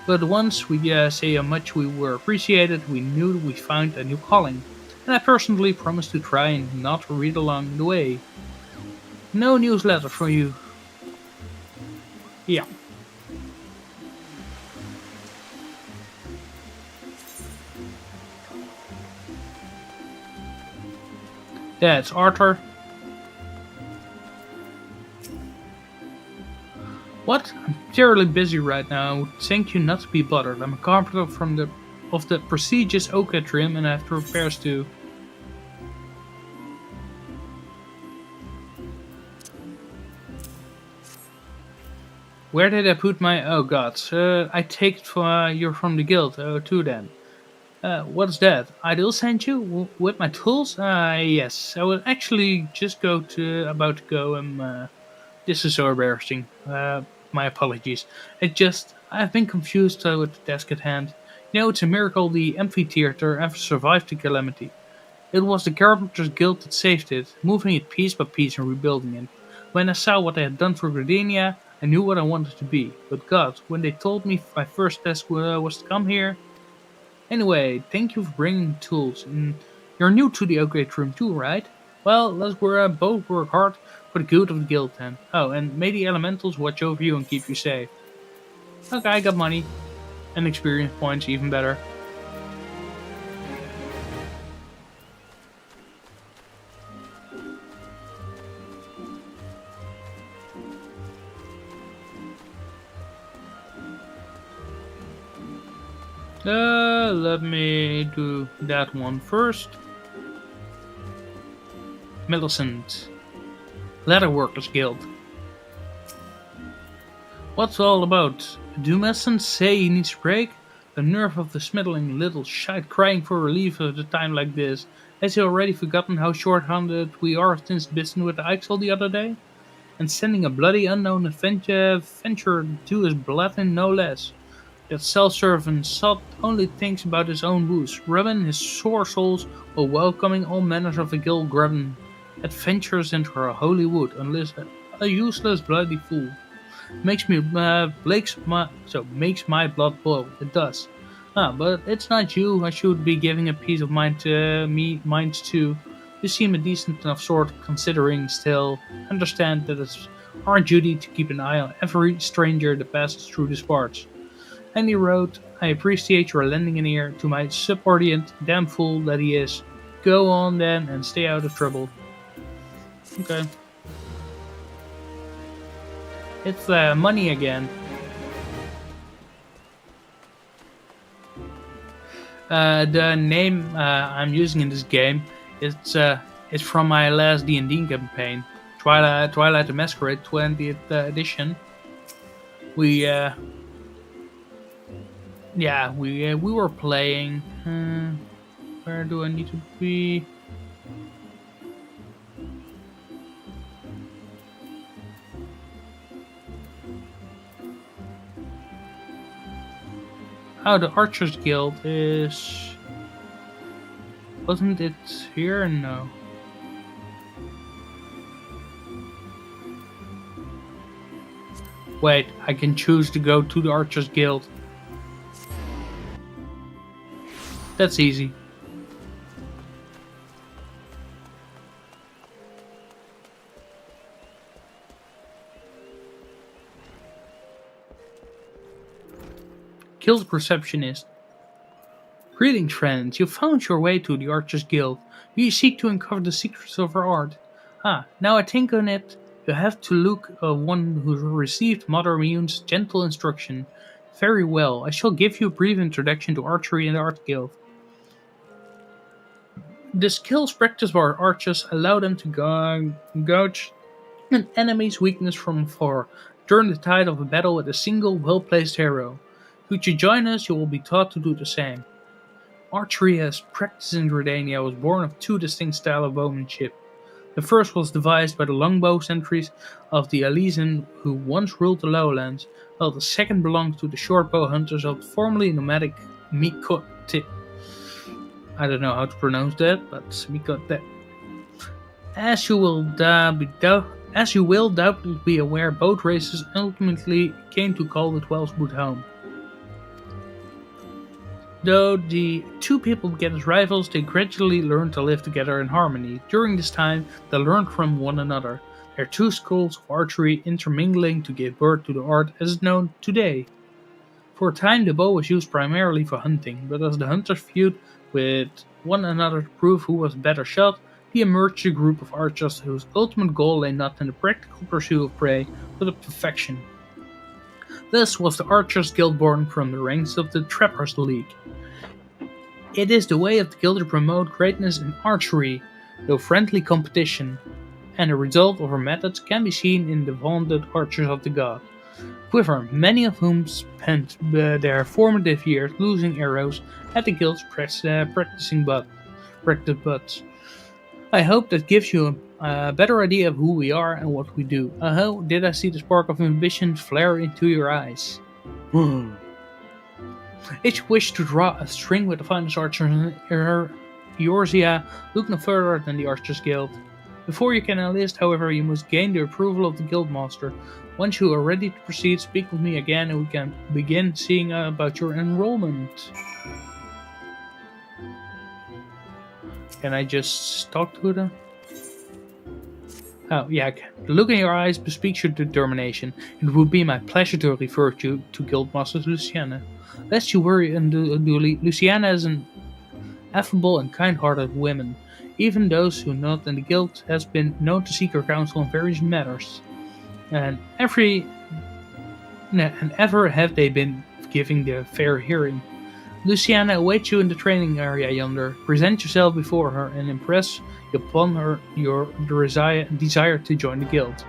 but once we say how much we were appreciated, we knew we found a new calling, and I personally promised to try and not read along the way. No newsletter for you. Yeah. That's Arthur. What? I'm terribly busy right now. Thank you not to be bothered. I'm a carpenter of the prestigious Oak Atrium and I have repairs to. Where did I put my? Oh God! I take it for you're from the guild. Oh, too then. What's that? I'll send you with my tools? Yes. I will actually just about to go and this is so embarrassing. My apologies. I've been confused with the task at hand. It's a miracle the amphitheater ever survived the calamity. It was the Carpenters Guild that saved it, moving it piece by piece and rebuilding it. When I saw what they had done for Gardenia, I knew what I wanted to be. But God, when they told me my first task was to come here. Anyway, thank you for bringing tools. And you're new to the upgrade room too, right? Well, both work hard for the good of the guild then. Oh, and may the elementals watch over you and keep you safe. Okay, I got money. And experience points, even better. Let me do that one first. Millicent. Leatherworkers Guild. What's all about? Do Millicent say he needs a break? The nerve of the smiddling little shite crying for relief at a time like this. Has he already forgotten how short-handed we are since business with Ixel the other day? And sending a bloody unknown adventurer to his bloodline no less. That self-servant sot only thinks about his own booze, rubbing his sore soles while welcoming all manners of guild-grabbing adventures into our holy wood, unless a useless bloody fool. Makes my blood boil. It does. But it's not you I should be giving a piece of mind to mind to. You seem a decent enough sort, considering. Still, understand that it's our duty to keep an eye on every stranger that passes through these parts. And he wrote, I appreciate your lending an ear to my subordinate, damn fool that he is. Go on then and stay out of trouble. Okay. It's money again. The name I'm using in this game is from my last D&D campaign, Twilight the Masquerade 20th edition. We were playing. Where do I need to be? Oh, the Archers Guild is... Wasn't it here? No. Wait, I can choose to go to the Archers Guild. That's easy. Guild Receptionist. Greetings, friends. You found your way to the Archers Guild. You seek to uncover the secrets of our art. Now I think on it, you have to look one who received Mother Mune's gentle instruction. Very well, I shall give you a brief introduction to archery and the Art Guild. The skills practiced by our archers allow them to gouge an enemy's weakness from afar, turn the tide of a battle with a single well-placed arrow. Should you join us, you will be taught to do the same. Archery as practiced in Gardenia was born of two distinct styles of bowmanship. The first was devised by the longbow sentries of the Elysian who once ruled the lowlands, while the second belonged to the shortbow hunters of the formerly nomadic Mikote. I don't know how to pronounce that, but Mikote. As you will doubtless be aware, both races ultimately came to call the Twelvewood home. Though the two people began as rivals, they gradually learned to live together in harmony. During this time, they learned from one another, their two schools of archery intermingling to give birth to the art as it's known today. For a time, the bow was used primarily for hunting, but as the hunters feuded with one another to prove who was a better shot, he emerged a group of archers whose ultimate goal lay not in the practical pursuit of prey, but of perfection. This was the Archers Guild born from the ranks of the Trappers League. It is the way of the guild to promote greatness in archery, though friendly competition, and the result of our methods can be seen in the vaunted Archers of the God. quiver, many of whom spent their formative years losing arrows at the guild's practice butts. I hope that gives you a better idea of who we are and what we do. Oh, did I see the spark of ambition flare into your eyes? Each wish to draw a string with the finest archer in Eorzea, look no further than the Archers Guild. Before you can enlist, however, you must gain the approval of the Guildmaster. Once you are ready to proceed, speak with me again and we can begin seeing about your enrollment. Can I just talk to them? Oh, yeah, I can. The look in your eyes bespeaks your determination. It would be my pleasure to refer you to Guildmaster Luciana. Lest you worry unduly, Luciana is an affable and kind-hearted woman. Even those who are not in the guild has been known to seek her counsel on various matters. And ever have they been giving the fair hearing. Luciana awaits you in the training area yonder. Present yourself before her and impress upon her your desire to join the guild.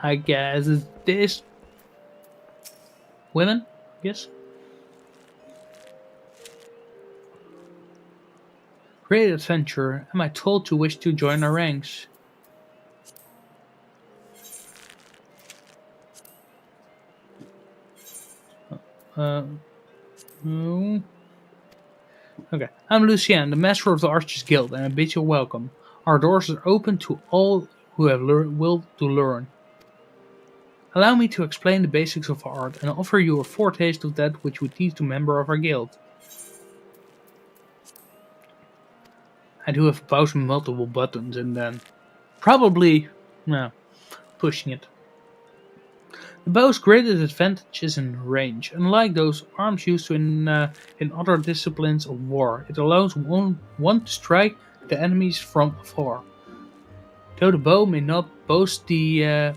I guess it's this women? Yes. Great adventure. Am I told you wish to join our ranks? No. Okay. I'm Lucien, the master of the Archers Guild, and I bid you welcome. Our doors are open to all who have will to learn. Allow me to explain the basics of art and offer you a foretaste of that which we teach to members of our guild. I do have about multiple buttons and then probably pushing it. The bow's greatest advantage is in range. Unlike those arms used in other disciplines of war, it allows one to strike the enemies from afar. Though the bow may not boast the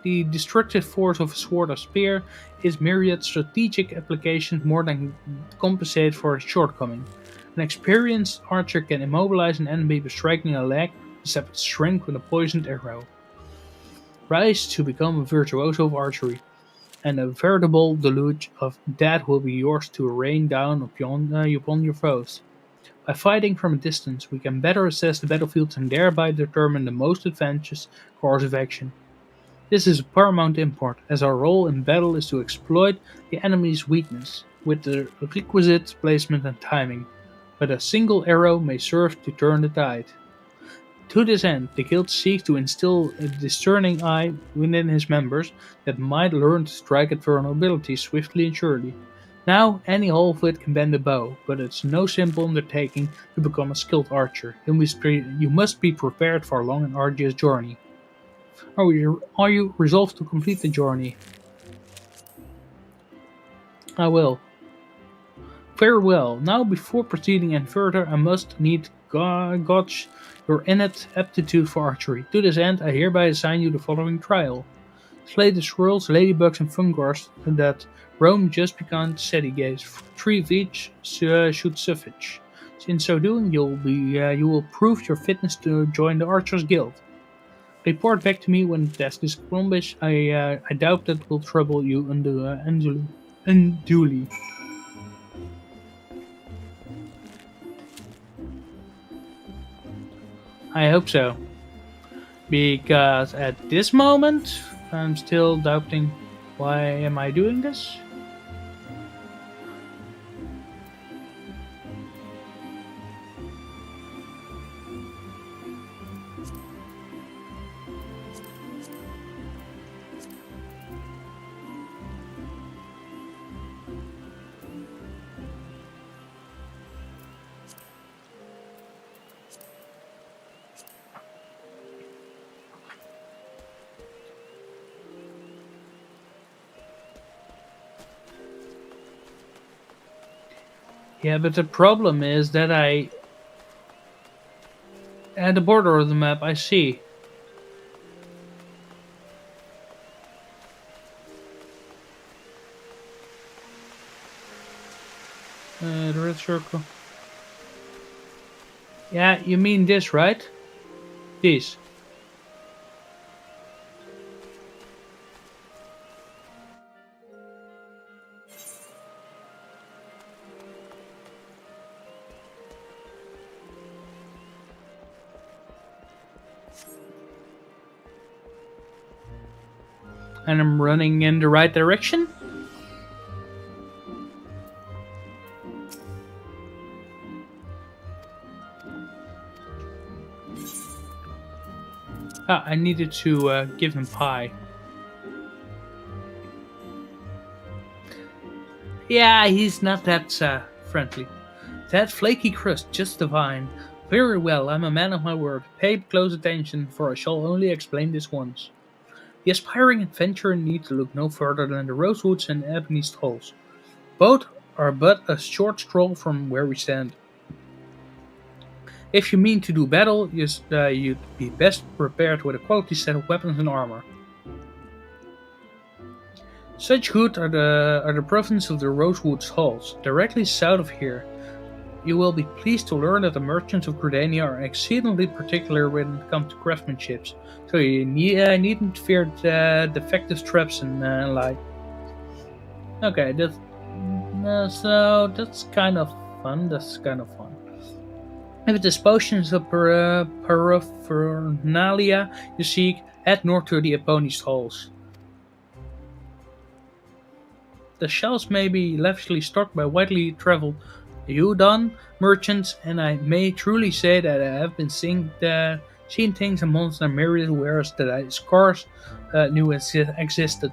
destructive force of a sword or spear, its myriad strategic applications more than compensate for its shortcoming. An experienced archer can immobilize an enemy by striking a leg, except it shrink with a poisoned arrow. Rise to become a virtuoso of archery, and a veritable deluge of that will be yours to rain down upon your foes. By fighting from a distance, we can better assess the battlefield and thereby determine the most advantageous course of action. This is of paramount import, as our role in battle is to exploit the enemy's weakness, with the requisite placement and timing, but a single arrow may serve to turn the tide. To this end, the guild seeks to instill a discerning eye within his members that might learn to strike at vulnerability swiftly and surely. Now, any half-wit can bend a bow, but it's no simple undertaking to become a skilled archer. You must be prepared for a long and arduous journey. Are you resolved to complete the journey? I will. Very well. Now, before proceeding any further, I must need gauge your innate aptitude for archery. To this end, I hereby assign you the following trial. Slay the squirrels, ladybugs, and fungors that roam just beyond city gates. 3 of each should suffice. In so doing, you will prove your fitness to join the Archers Guild. Report back to me when the task is accomplished. I doubt that will trouble you unduly. I hope so. Because at this moment, I'm still doubting why am I doing this? Yeah, but the problem is that at the border of the map I see. The red circle. Yeah, you mean this, right? This. And I'm running in the right direction? Ah, I needed to give him pie. Yeah, he's not that friendly. That flaky crust, just divine. Very well, I'm a man of my word. Pay close attention, for I shall only explain this once. The aspiring adventurer need to look no further than the rosewoods and ebony halls. Both are but a short stroll from where we stand. If you mean to do battle, you'd be best prepared with a quality set of weapons and armor. Such good are the province of the Rosewood Halls, directly south of here. You will be pleased to learn that the merchants of Gridania are exceedingly particular when it comes to craftsmanship, so you needn't fear defective traps and like. Okay, so that's kind of fun. That's kind of fun. If it is potions of paraphernalia you seek, head north to the Epony's halls. The shelves may be lavishly stocked by widely traveled Yudon merchants, and I may truly say that I have been seen things amongst their myriad wares that I scarce knew existed.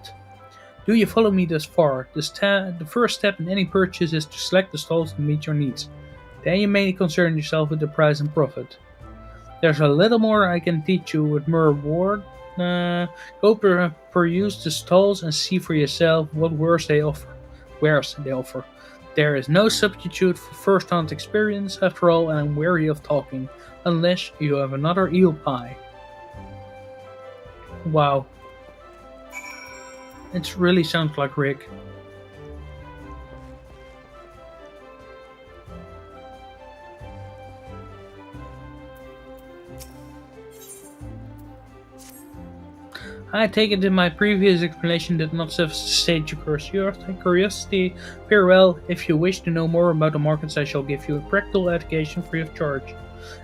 Do you follow me thus far? The first step in any purchase is to select the stalls that meet your needs. Then you may concern yourself with the price and profit. There's a little more I can teach you with more reward. Go peruse the stalls and see for yourself what wares they offer. Wares they offer. There is no substitute for first-hand experience, after all, and I'm weary of talking, unless you have another eel pie. Wow, it really sounds like Rick. I take it that my previous explanation did not satiate your curiosity. Very well, if you wish to know more about the markets, I shall give you a practical education free of charge.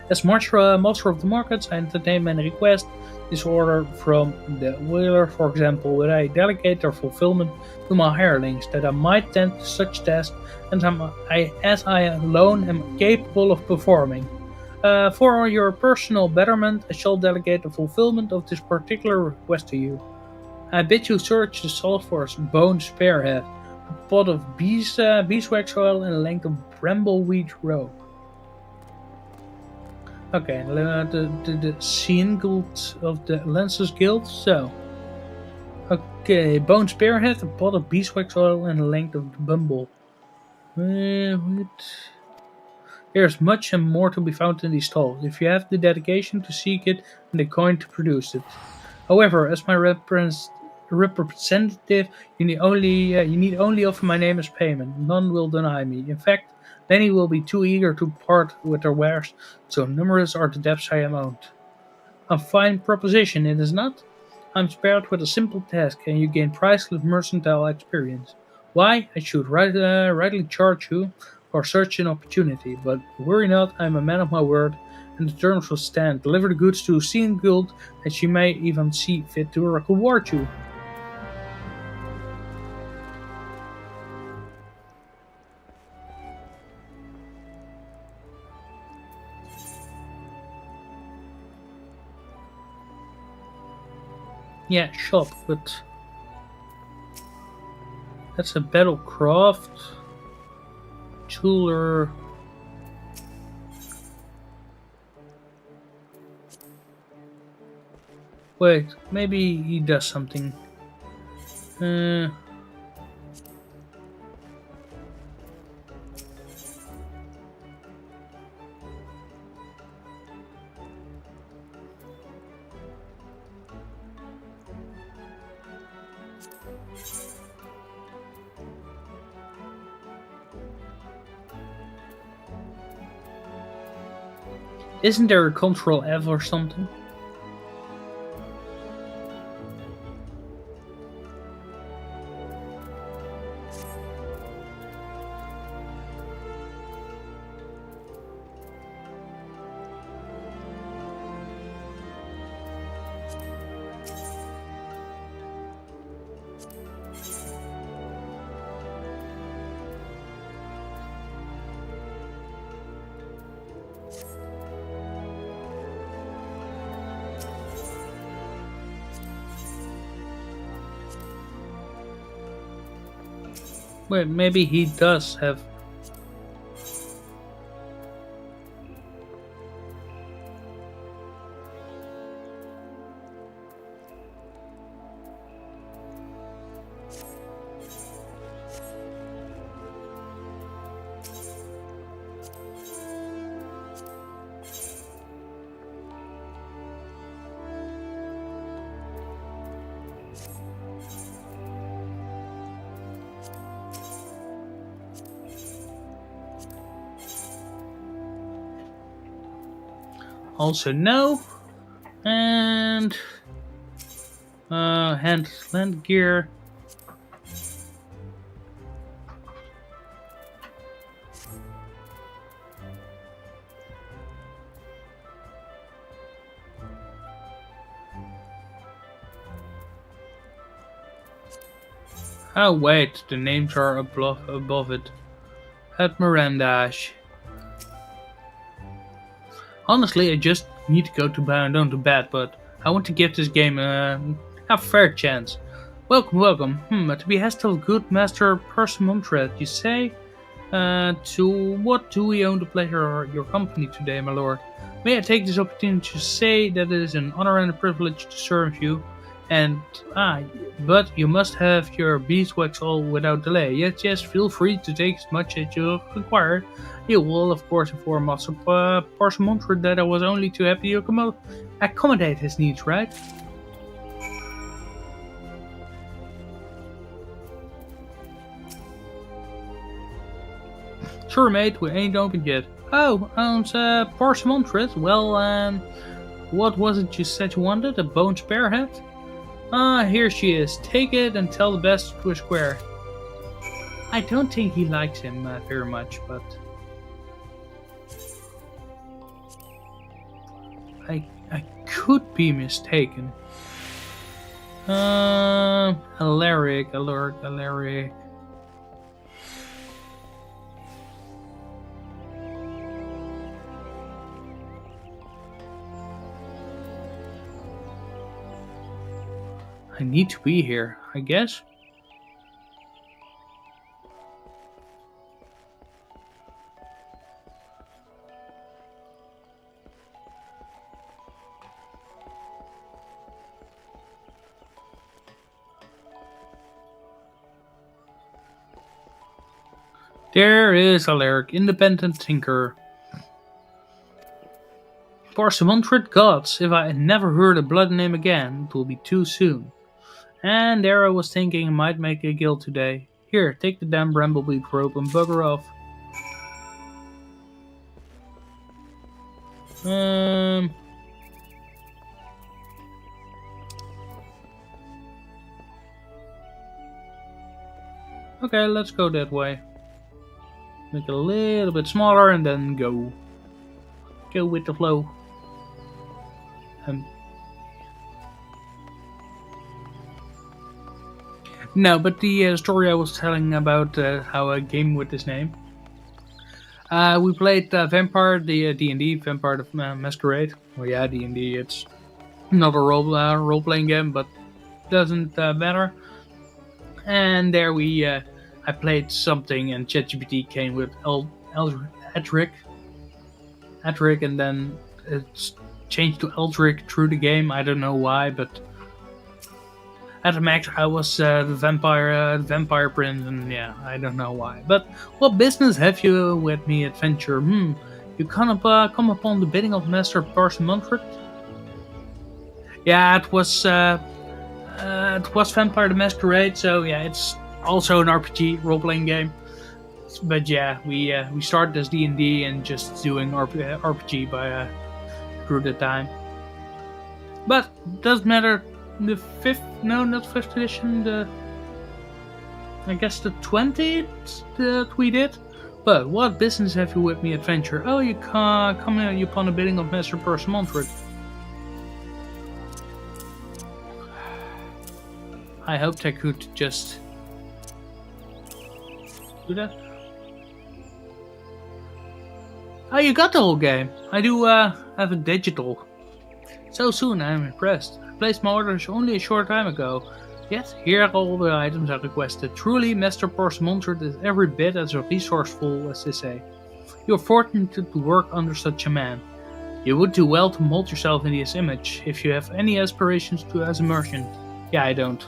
As master of the markets, I entertain many requests. This order from the whaler, for example, where I delegate their fulfillment to my hirelings, that I might tend to such tasks as I alone am capable of performing. For your personal betterment, I shall delegate the fulfillment of this particular request to you. I bid you search the salt for a bone spearhead, a pot of beeswax oil, and a length of brambleweed rope. Okay, the scene guild of the Lancers Guild. So, okay, bone spearhead, a pot of beeswax oil, and a length of bumble. There's much and more to be found in these stalls, if you have the dedication to seek it and the coin to produce it. However, as my representative, you need only offer my name as payment. None will deny me. In fact, many will be too eager to part with their wares, so numerous are the debts I am owed. A fine proposition, it is not? I'm spared with a simple task, and you gain priceless mercantile experience. Why, I should rightly charge you for such an opportunity, but worry not, I am a man of my word, and the terms will stand. Deliver the goods to Scene Guild, and she may even see fit to reward you. Yeah, shop, but that's a battlecraft. Jeweler. Wait, maybe he does something. Uh, Isn't there a Control F or something? Wait, maybe he does have. Also no. And hand gear. Oh wait, the names are above it. At Mirandash. Honestly, I just need to go to bed, but I want to give this game a fair chance. Welcome. At the behest of good Master Persimmon, you say? To what do we own the pleasure of your company today, my lord? May I take this opportunity to say that it is an honor and a privilege to serve you, but you must have your beeswax all without delay. Yes, feel free to take as much as you require. You will, of course, inform Master Persimmon that I was only too happy to accommodate his needs, right? Sure, mate, we ain't open yet. Oh, Persimmon, well, what was it you said you wanted? A bone spearhead? Here she is. Take it and tell the best to a square. I don't think he likes him very much, but I could be mistaken. Alaric. I need to be here, I guess. There is Alaric, independent thinker. Persimmon gods, if I never heard a blood name again, it will be too soon. And there I was thinking I might make a guild today. Here, take the damn bramble-beak rope and bugger off. Okay, let's go that way. Make it a little bit smaller and then go. Go with the flow. No, but the story I was telling about how a game with this name. We played Vampire, the D&D, Vampire the Masquerade. Well, yeah, D&D, it's not a role-playing game, but doesn't matter. And there I played something, and ChatGPT came with Edric, and then it's changed to Eldrick through the game. I don't know why, but at the max I was the vampire prince, and yeah, I don't know why. But what business have you with me, adventure? You come upon the bidding of Master Persimmon? Yeah, it was Vampire the Masquerade, so yeah, it's also an RPG role-playing game. But yeah, we started as D&D and just doing RPG by through the time. But doesn't matter. The fifth, no, not fifth edition. I guess the 20th that we did. But what business have you with me, adventure? Oh, you come upon the bidding of Master Persimmon. I hoped I could just do that. Oh, you got the whole game. I do have a digital. So soon, I am impressed. I placed my orders only a short time ago. Yet, here are all the items I requested. Truly, Master Persimmon is every bit as resourceful as they say. You are fortunate to work under such a man. You would do well to mold yourself in his image, if you have any aspirations to as a merchant. Yeah, I don't.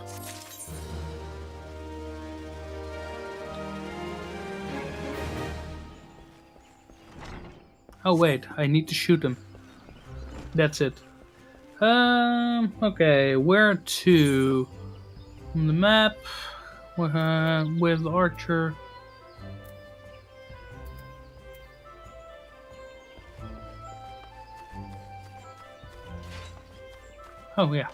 Oh wait, I need to shoot him. That's it. Okay, where to? On the map, with Archer. Oh yeah.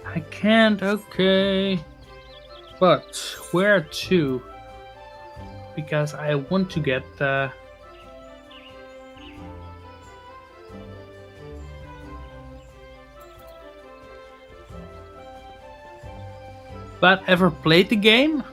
I can't, okay. But where to? Because I want to get But ever played the game?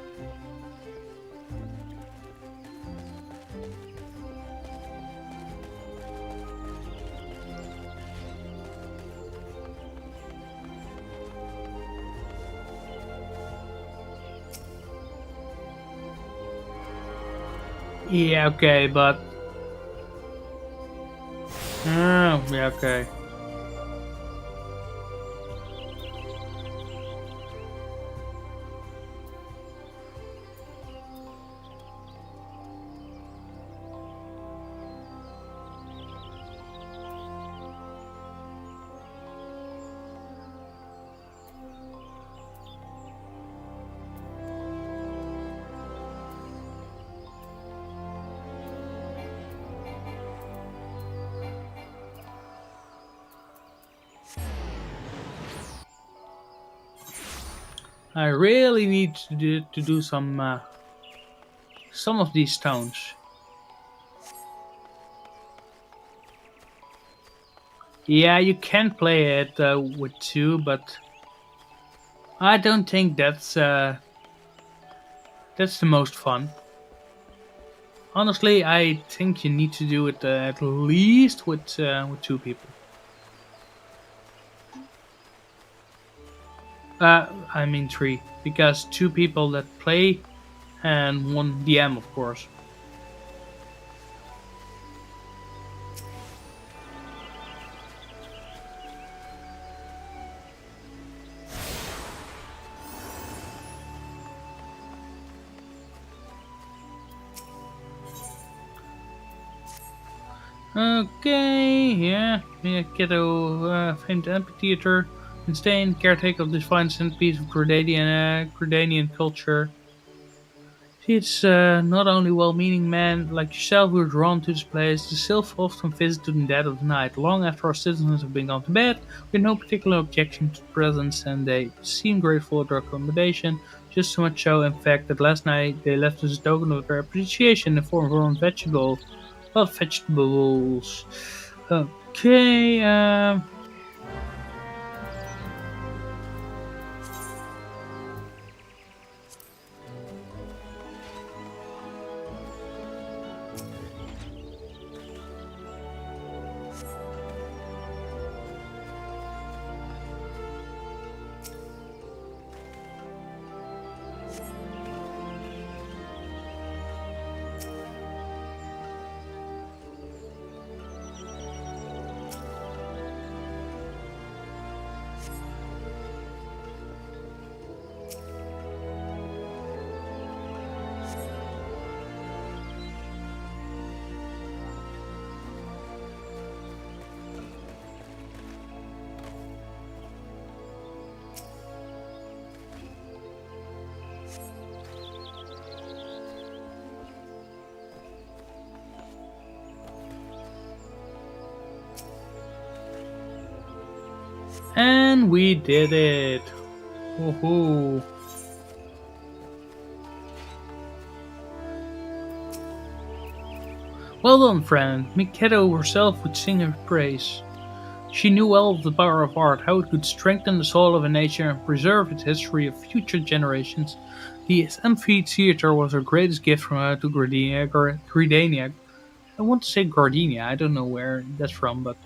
Yeah, okay, but oh, yeah, okay. I really need to do some of these stones. Yeah, you can play it with two, but I don't think that's the most fun. Honestly, I think you need to do it at least with two people. I mean three, because two people that play and one DM, of course. Okay, yeah, kiddo, famed amphitheater, insane caretaker of this fine centerpiece of Gradanian culture. It's not only well-meaning men like yourself who are drawn to this place. The sylph often visit in the dead of the night, long after our citizens have been gone to bed, with no particular objection to presence, and they seem grateful for their accommodation. Just so much so, in fact, that last night they left us a token of their appreciation in the form of vegetables. Okay, And we did it! Woohoo! Well done, friend. Mikado herself would sing her praise. She knew well of the power of art, how it could strengthen the soul of a nation and preserve its history of future generations. The amphitheater was her greatest gift from her to Gridania. I want to say Gardenia, I don't know where that's from, but.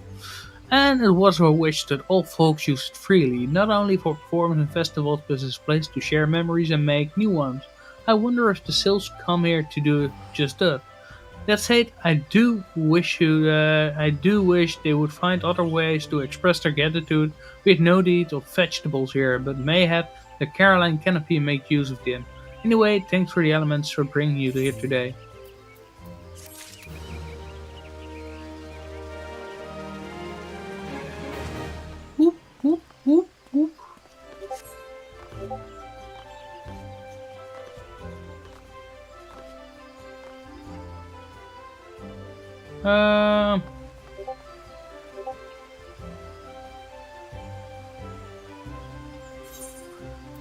And it was her wish that all folks use it freely, not only for performance and festivals, but as a place to share memories and make new ones. I wonder if the sales come here to do just that. That said, I do wish they would find other ways to express their gratitude. We had no need of vegetables here, but mayhap the Caroline canopy make use of them. Anyway, thanks for the elements for bringing you here today. Whoop, whoop, whoop, whoop. Um,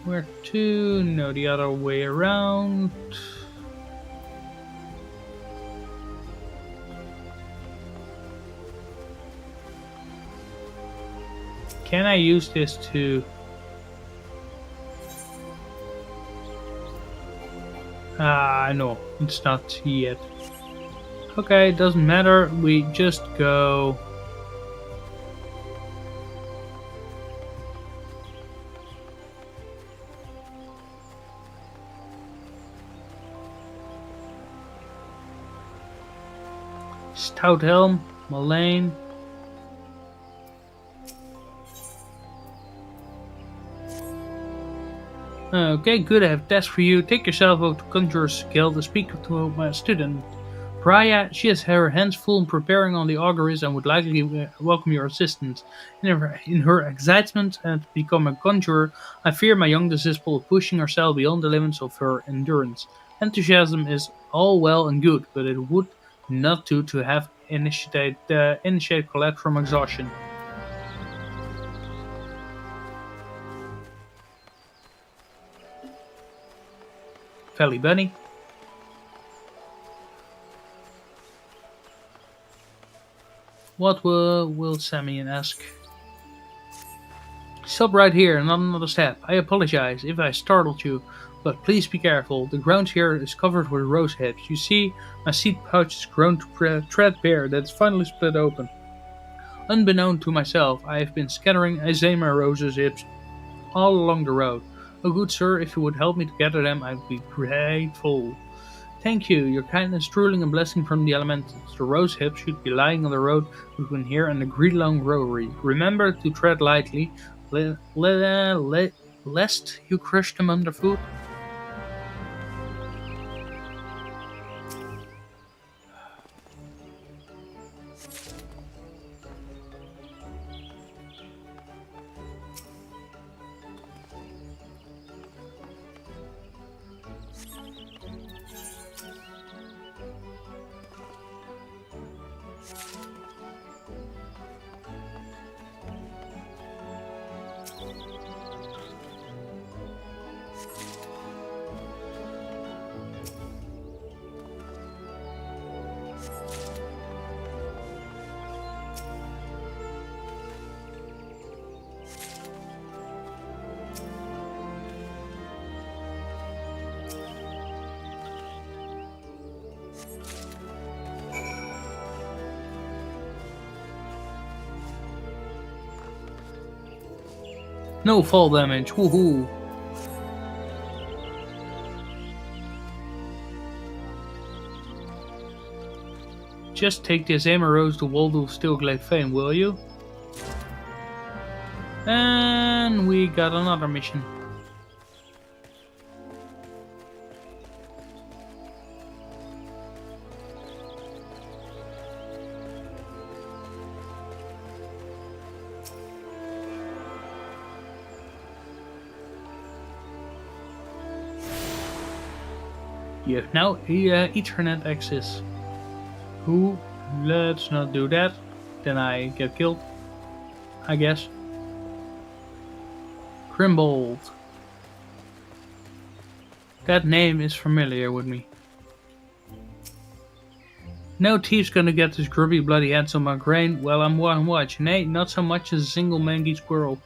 where to? No, the other way around. Can I use this to... no, it's not yet. Okay, doesn't matter, we just go... Stout Helm, Mullane. Okay, good, I have a task for you. Take yourself out to Conjurer's Guild to speak to my student. Priya, she has her hands full in preparing on the auguries and would likely welcome your assistance. In her excitement to become a conjurer, I fear my young disciple is pushing herself beyond the limits of her endurance. Enthusiasm is all well and good, but it would not do to have initiate collapse from exhaustion. Valley Bunny. What will Samian ask? Stop right here, not another step. I apologize if I startled you, but please be careful. The ground here is covered with rose hips. You see, my seed pouch has grown threadbare that is finally split open. Unbeknown to myself, I have been scattering Azema roses hips all along the road. Oh, good sir, if you would help me to gather them, I would be grateful. Thank you. Your kindness truly a blessing from the elementals. The rose hips should be lying on the road between here and the Greenlong Brewery. Remember to tread lightly, lest you crush them underfoot. No fall damage. Woohoo! Just take the Azema Rose to Waldorf Steelglade Fame, will you? And we got another mission. You have now Ethernet access. Who? Let's not do that. Then I get killed, I guess. Grimbold. That name is familiar with me. No thief's gonna get his grubby bloody hands on my grain while I'm watching, eh? Not so much as a single mangy squirrel.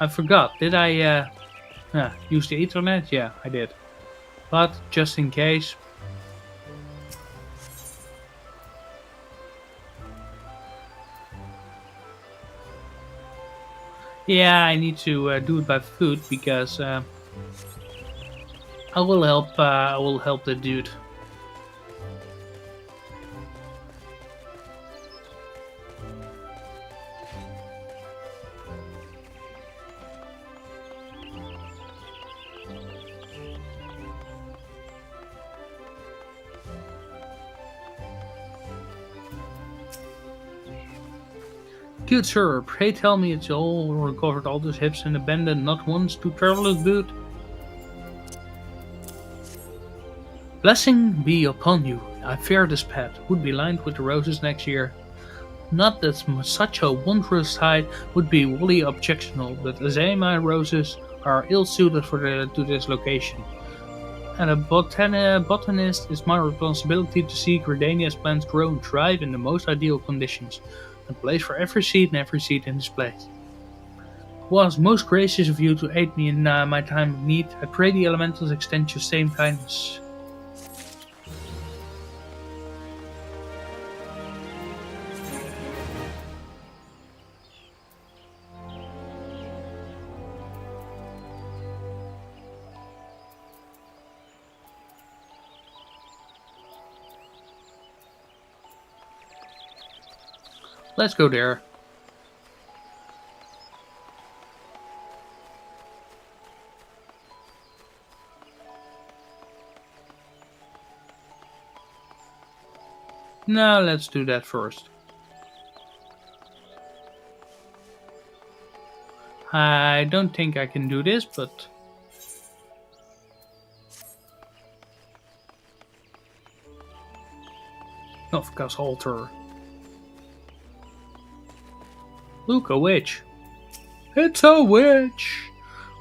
I forgot, did I use the Ethernet? Yeah, I did. But, just in case. Yeah, I need to do it by foot because I will help. I will help the dude. Good sir, pray tell me it's all recovered, all those hips and abandoned, not once to traveler's boot. Blessing be upon you. I fear this path would be lined with the roses next year. Not that such a wondrous sight would be wholly objectionable, but azalea roses are ill-suited to this location. And a botanist, it's my responsibility to see gardenia's plants grow and thrive in the most ideal conditions. A place for every seed and every seed in this place. It was most gracious of you to aid me in my time of need. I pray the elementals extend you same kindness. Let's go there. No, let's do that first. I don't think I can do this, but... Of course, altar. Look, a witch. It's a witch!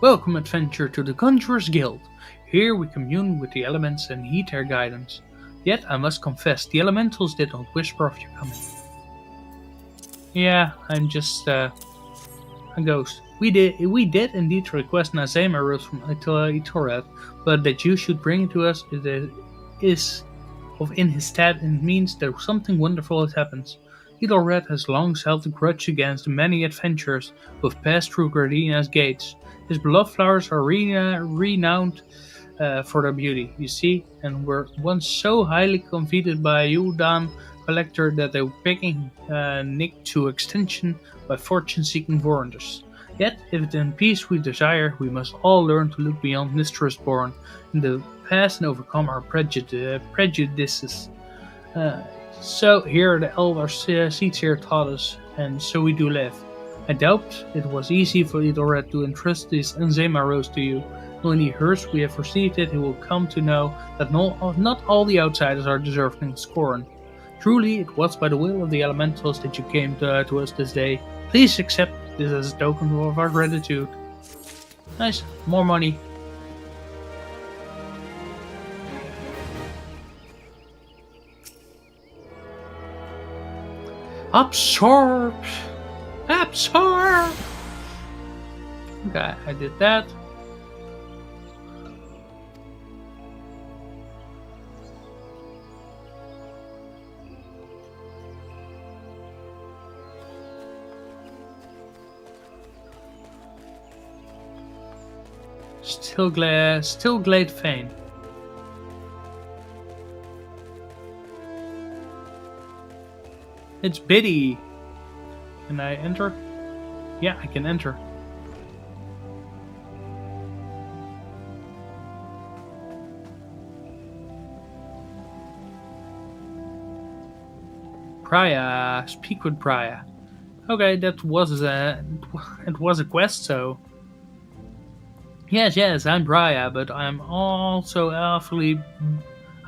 Welcome, adventurer, to the Conjurer's Guild. Here we commune with the elements and heed their guidance. Yet, I must confess, the elementals did not whisper of your coming. Yeah, I'm just a ghost. We did indeed request an azalea rose from Itoret, but that you should bring it to us is of in his stead, and it means that something wonderful has happened. Itoret has long held a grudge against the many adventurers who have passed through Gardenia's gates. His beloved flowers are renowned for their beauty, you see, and were once so highly coveted by a Udan collector that they were picking Nick to extinction by fortune-seeking foreigners. Yet, if it in peace we desire, we must all learn to look beyond mistrust born in the past and overcome our prejudices. So here the elder seats here taught us, and so we do live. I doubt it was easy for Edelred to entrust this azalea rose to you. When he hears we have received it, he will come to know that not all the outsiders are deserving of scorn. Truly, it was by the will of the elementals that you came to us this day. Please accept this as a token of our gratitude. Nice, more money. Absorb! Absorb! Okay, I did that. Still Glade Fane. It's Biddy. Can I enter? Yeah, I can enter. Priya, speak with Priya. Okay, that was it was a quest, so. Yes, I'm Priya, but I'm also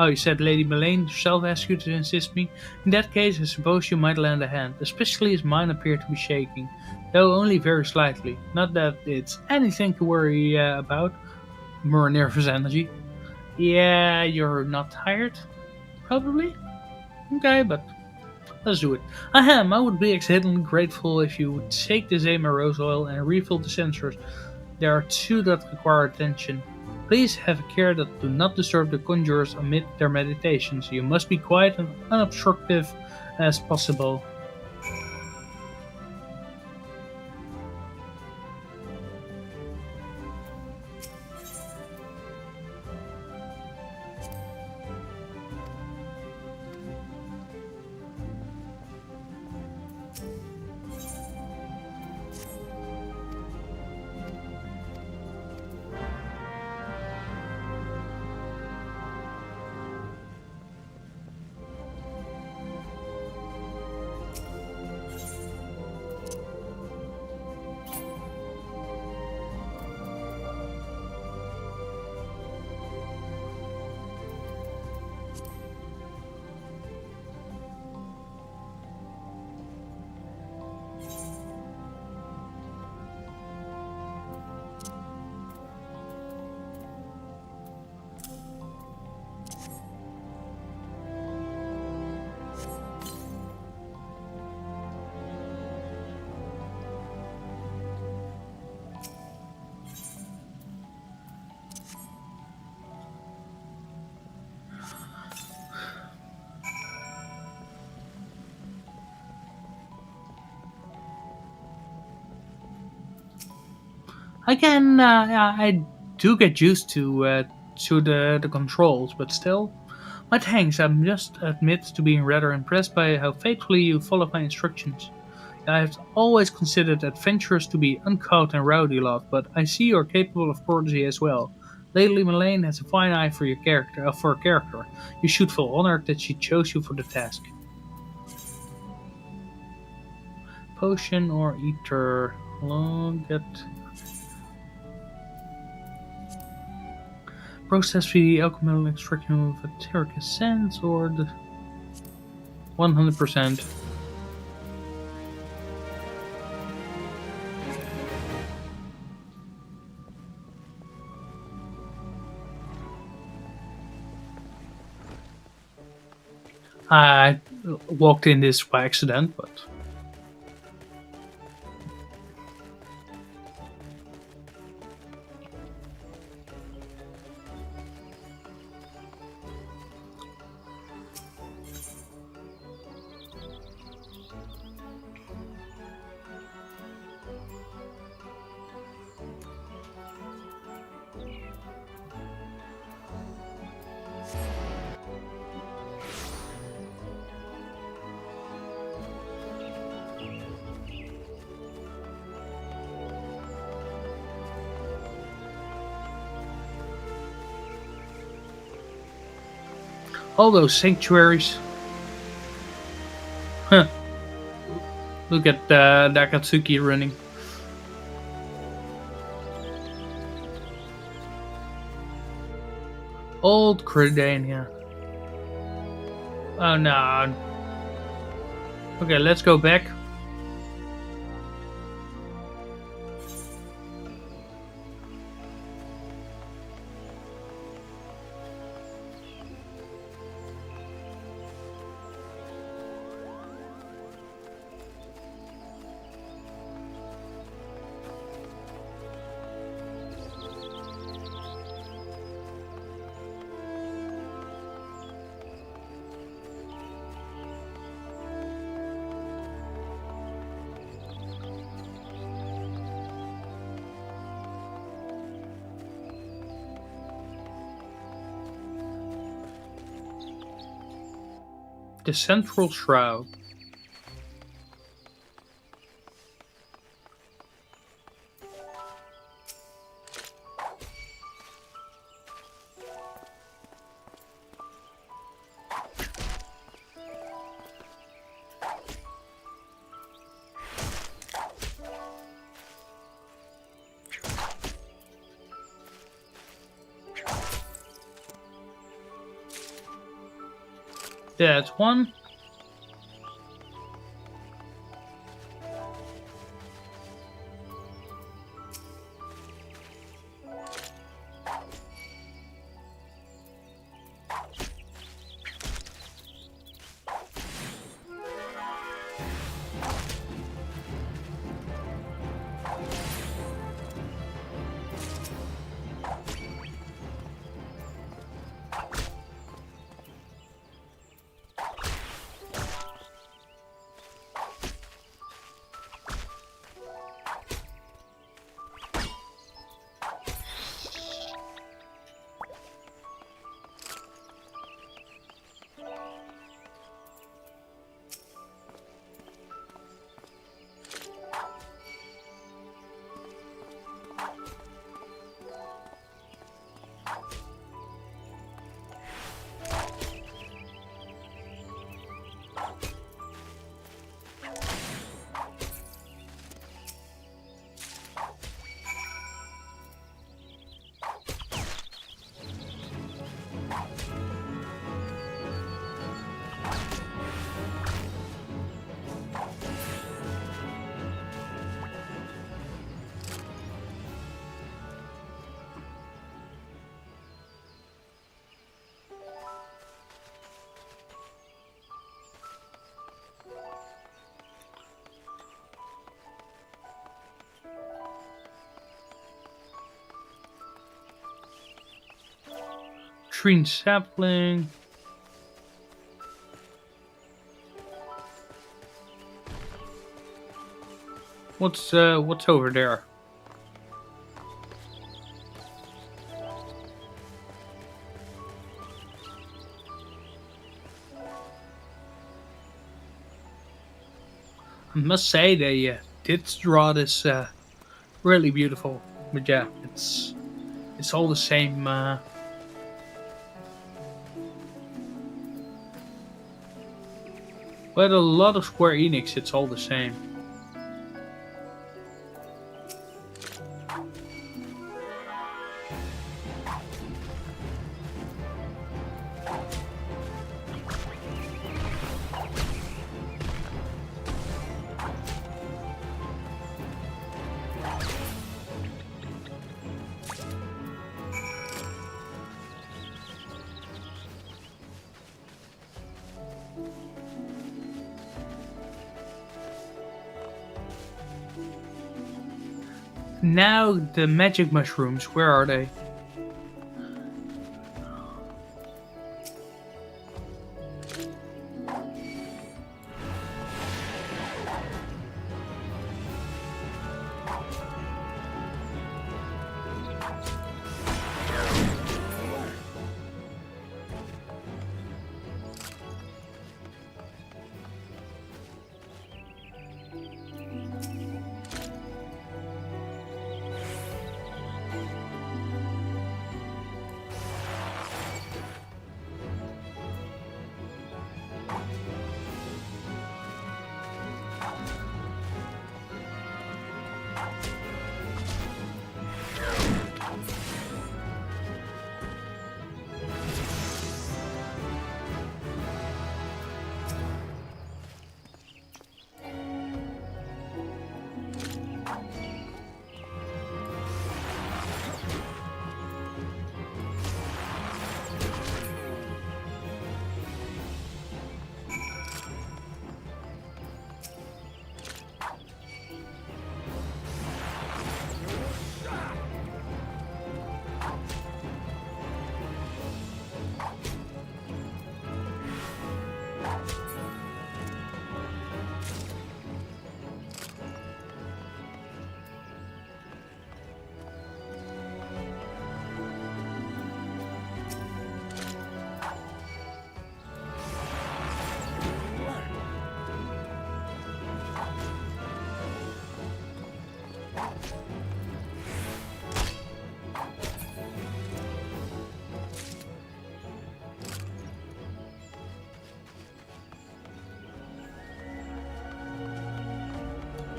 Oh, you said Lady Melaine herself asked you to assist me? In that case, I suppose you might lend a hand, especially as mine appear to be shaking, though only very slightly. Not that it's anything to worry about. More nervous energy. Yeah, you're not tired? Probably? Okay, but let's do it. Ahem, I would be exceedingly grateful if you would take the Zema rose oil and refill the sensors. There are two that require attention. Please have care that do not disturb the conjurers amid their meditations. You must be quiet and unobstructive as possible. I do get used to the controls, but still, my thanks. I must admit to being rather impressed by how faithfully you follow my instructions. I have always considered adventurers to be uncouth and rowdy lot, but I see you're capable of courtesy as well. Lady Melaine has a fine eye for your character. For a character, you should feel honored that she chose you for the task. Potion or ether? Look at process the alchemical extraction of etheric essence or the 100%. I walked in this by accident, but all those sanctuaries. Huh. Look at Nakatsuki running. Old Credania. Oh no. Okay, let's go back. The Central Shroud. That's one. Green sapling. What's over there? I must say they did draw this really beautiful, but yeah, it's all the same. But a lot of Square Enix, it's all the same. Now the magic mushrooms, where are they?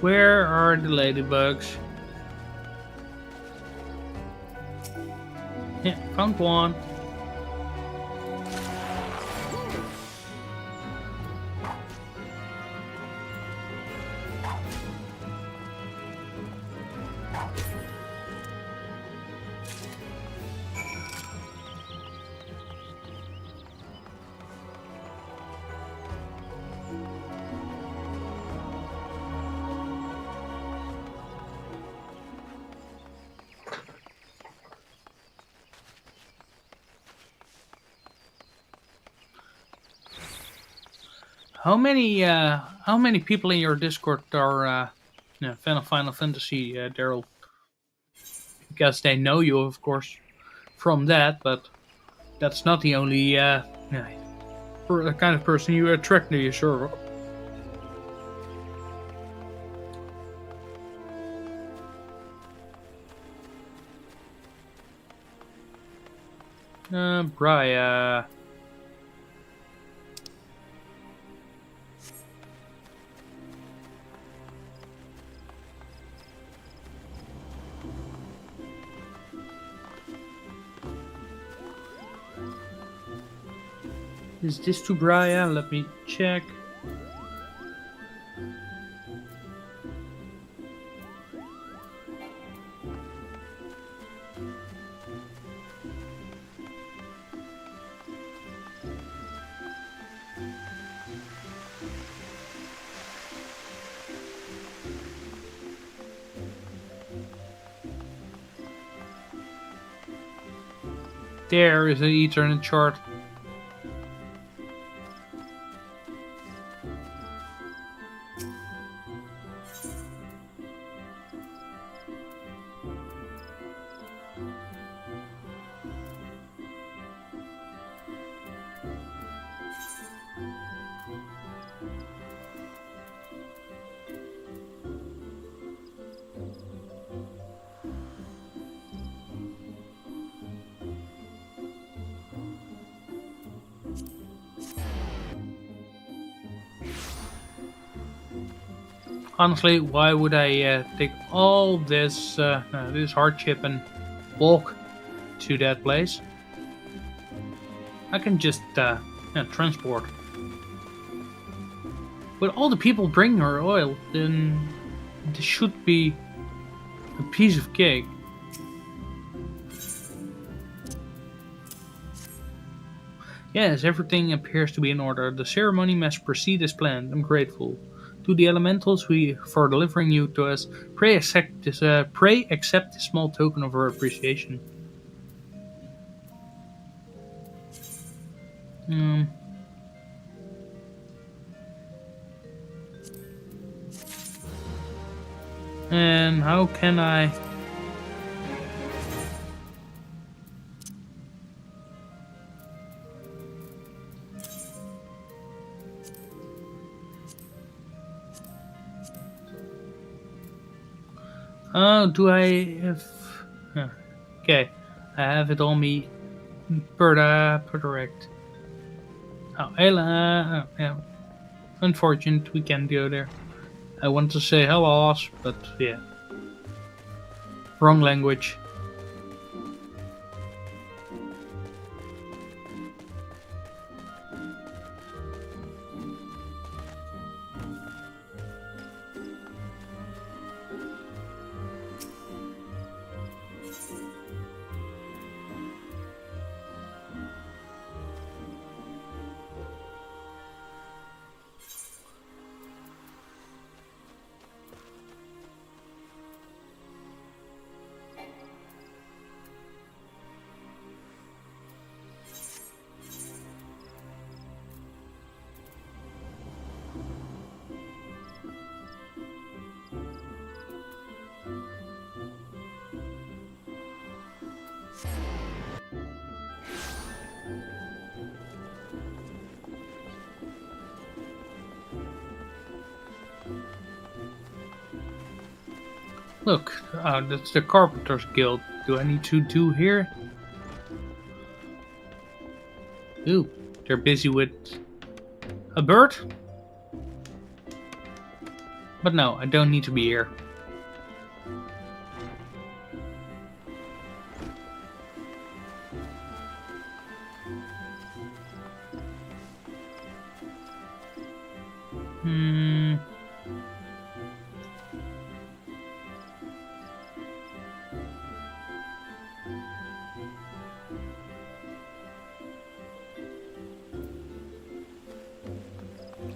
Where are the ladybugs? Yeah, found one. how many people in your Discord are fan of Final Fantasy, Daryl? Because they know you, of course, from that, but that's not the only kind of person you attract to your server. Brian. Is this to Brian? Let me check. There is an Ethernet chart. Honestly, why would I take all this hardship and walk to that place? I can just transport. With all the people bringing her oil, then this should be a piece of cake. Yes, everything appears to be in order. The ceremony must proceed as planned. I'm grateful to the elementals for delivering you to us. Pray accept this small token of our appreciation. Um, and how can I? Oh, do I have? Okay, I have it on me. Correct. Oh, Ella. Yeah. Unfortunate, we can't go there. I want to say hello, but yeah, wrong language. Look, that's the Carpenters Guild. Do I need to do here? Ooh, they're busy with a bird? But no, I don't need to be here. Hmm.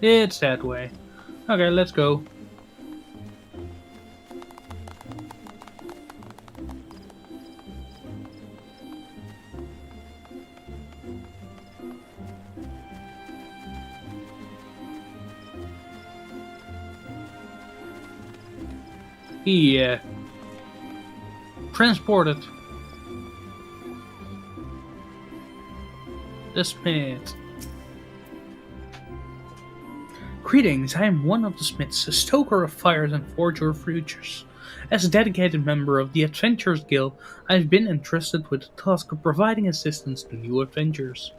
It's that way. Okay, let's go. He transported the smith. Greetings, I am one of the smiths, a stoker of fires and forger of futures. As a dedicated member of the Adventurers Guild, I have been entrusted with the task of providing assistance to new adventurers.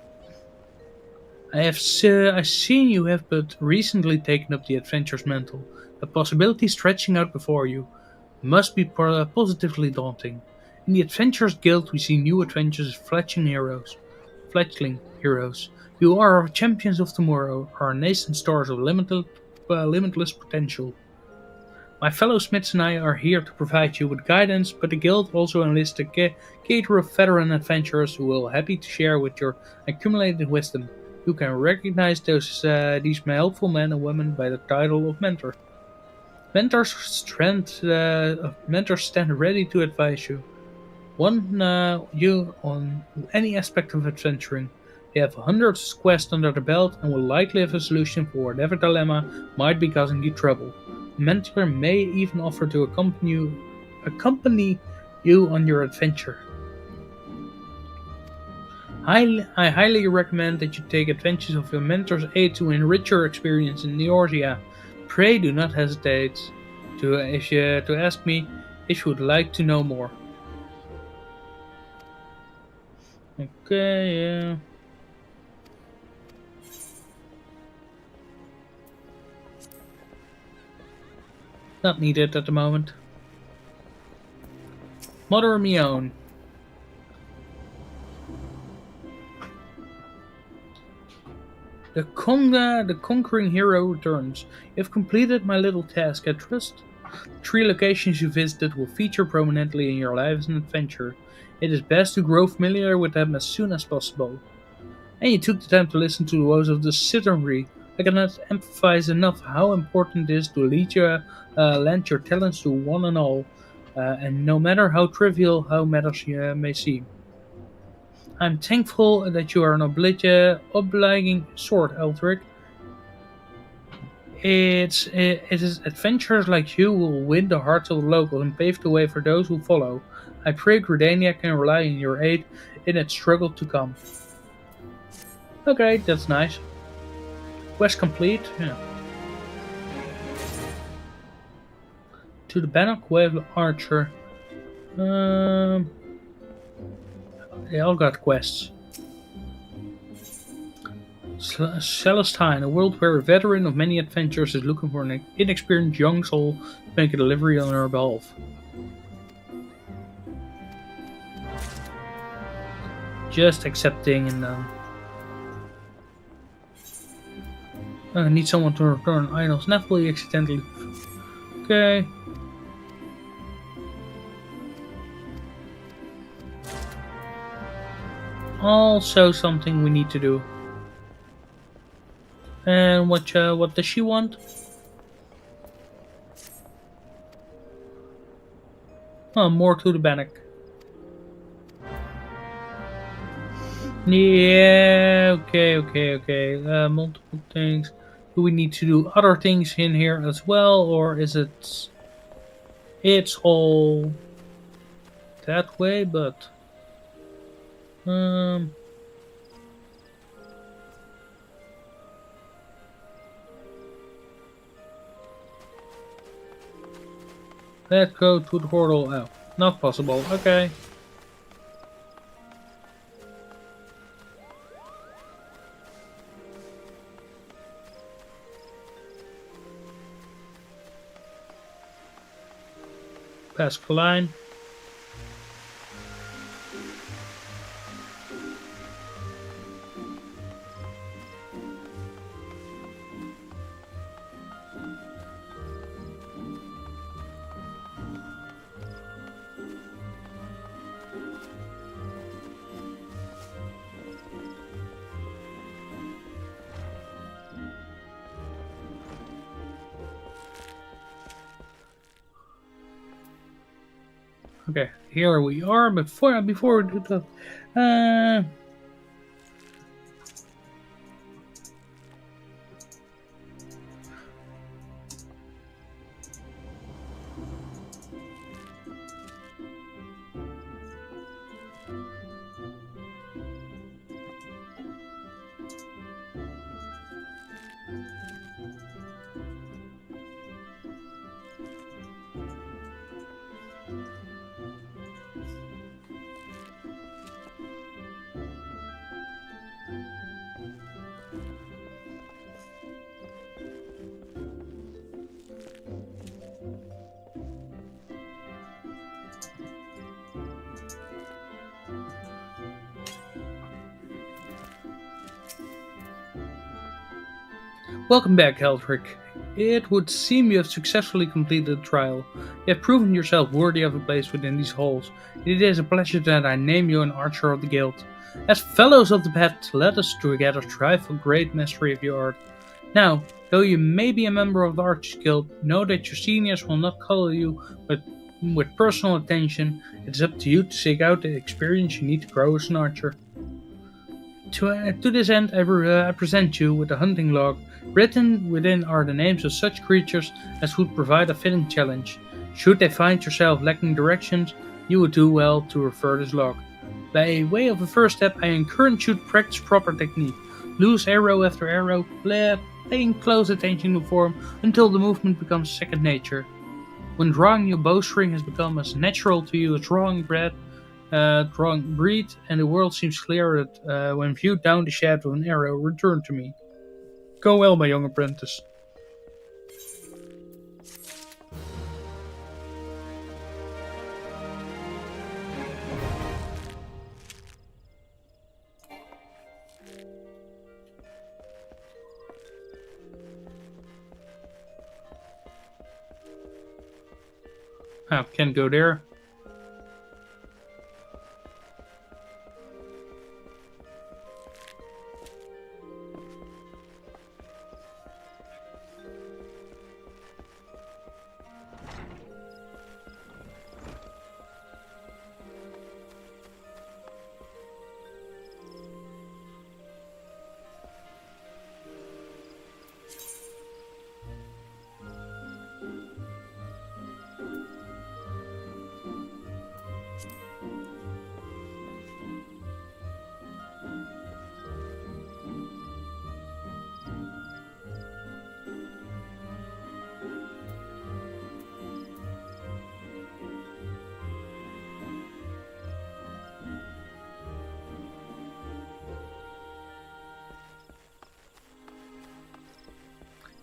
I've seen you have but recently taken up the adventurer's mantle. The possibility stretching out before you must be positively daunting. In the Adventurers Guild, we see new adventures as fledgling heroes. You are our champions of tomorrow, our nascent stars of limitless potential. My fellow smiths and I are here to provide you with guidance, but the guild also enlists a cadre of veteran adventurers who will happy to share with your accumulated wisdom. You can recognize these helpful men and women by the title of mentor. Mentors stand ready to advise you on any aspect of adventuring. They have hundreds of quests under their belt and will likely have a solution for whatever dilemma might be causing you trouble. A mentor may even offer to accompany you on your adventure. I highly recommend that you take advantage of your mentor's aid to enrich your experience in Neorgia. Pray do not hesitate to ask me if you would like to know more. Okay, yeah. Not needed at the moment. Mother of me own. The conquering hero returns. You have completed my little task, I trust. The 3 locations you visited will feature prominently in your life as an adventurer. It is best to grow familiar with them as soon as possible. And you took the time to listen to the woes of the citizenry. I cannot emphasize enough how important it is to lend your talents to one and all, and no matter how trivial how matters may seem. I'm thankful that you are an obliging sort, Eldrick. It is adventurers like you who will win the hearts of the locals and pave the way for those who follow. I pray Gridania can rely on your aid in its struggle to come. Okay, that's nice. Quest complete. Yeah. To the Bannock Wave Archer. They all got quests. Celestine, a world where a veteran of many adventures is looking for an inexperienced young soul to make a delivery on her behalf. Just accepting and I need someone to return items, not fully accidentally. Okay. Also something we need to do. And what does she want? Oh, more to the Bannock. Yeah, okay. Multiple things. Do we need to do other things in here as well, or is it... It's all that way, but... Let's go to the portal. Oh, not possible. Okay. Pass the line. Okay, here we are. Before we do that, Welcome back, Eldrick. It would seem you have successfully completed the trial. You have proven yourself worthy of a place within these halls. It is a pleasure that I name you an Archer of the Guild. As fellows of the path, let us together strive for great mastery of your art. Now, though you may be a member of the Archers Guild, know that your seniors will not coddle you with personal attention. It is up to you to seek out the experience you need to grow as an archer. To this end, I present you with a hunting log. Written within are the names of such creatures as would provide a fitting challenge. Should they find yourself lacking directions, you would do well to refer this log. By way of a first step, I encourage you to practice proper technique. Loose arrow after arrow, paying close attention to form until the movement becomes second nature. When drawing your bowstring has become as natural to you as drawing breath, and the world seems clearer when viewed down the shaft of an arrow, return to me. Go well, my young apprentice. Can't go there.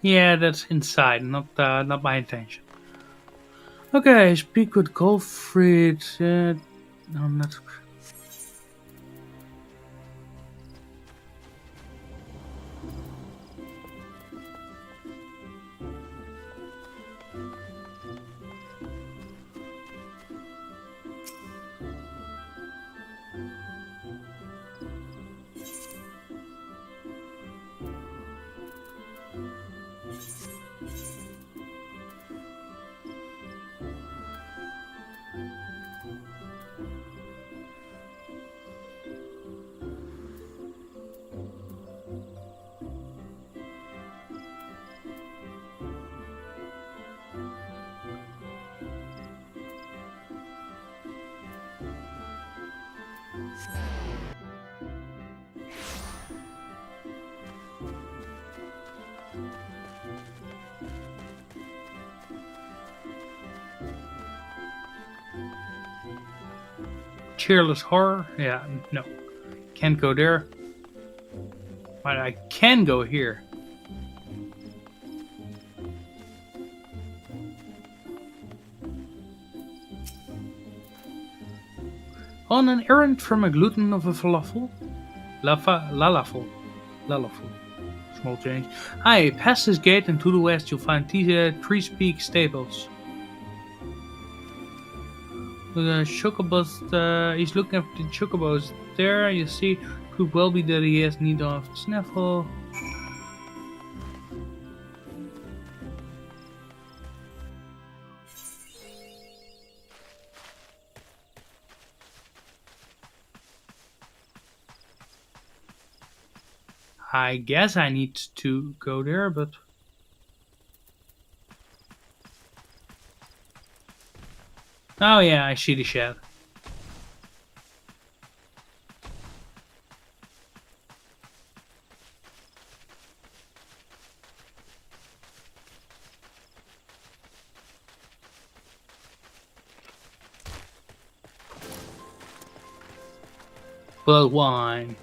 Yeah, that's inside, not my intention. Okay, speak with Goldfried. No, not. Cheerless horror? Yeah, no. Can't go there. But I can go here. On an errand from a glutton of a falafel? Lalafel. Lalafel. Small change. Aye, past this gate and to the west you'll find Tree's Peak Stables. The chocobos, he's looking after the chocobos. There, you see, could well be that he has need of snaffle. I guess I need to go there, but... Oh yeah, I see the shed. Blood wine.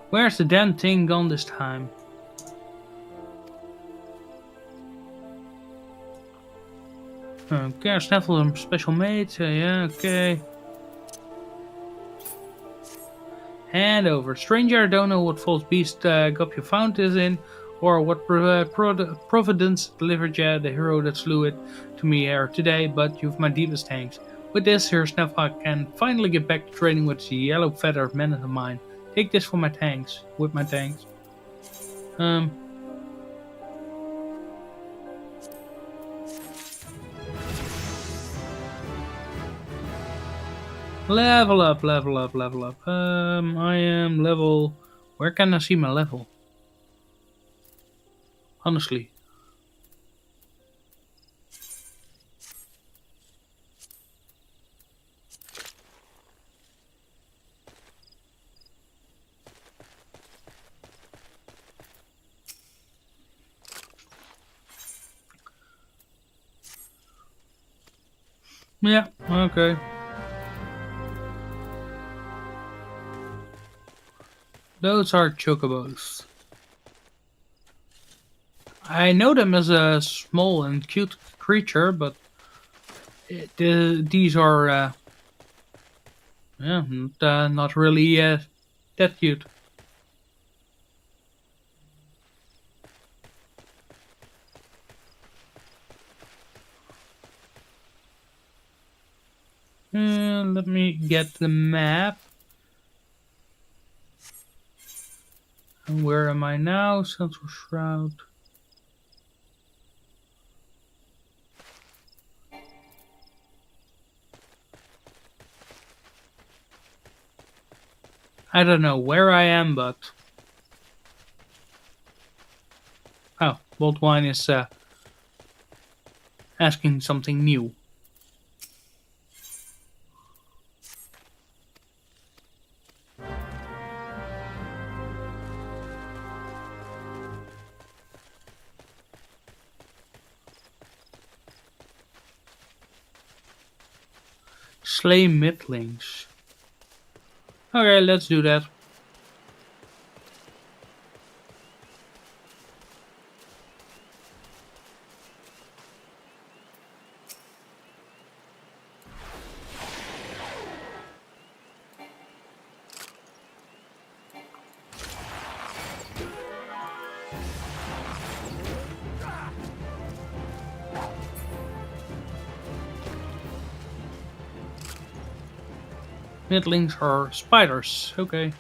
Where's the damn thing gone this time? Okay, snaffle and special mate. Yeah, okay. Hand over. Stranger, I don't know what false beast gob you found this in, or what providence delivered you, the hero that slew it, to me here today, but you've my deepest thanks. With this here snuff I can finally get back to training with the yellow feathered men of mine. Take this for my thanks. With my thanks. Um Level up, level up, level up. I am level. Where can I see my level? Honestly. Yeah, okay. Those are chocobos. I know them as a small and cute creature, but these are yeah, not really that cute. Let me get the map. And where am I now? Central Shroud. I don't know where I am, but oh, Bolt Wine is asking something new. Slay midlings. Okay, let's do that. Midlings are spiders. Okay.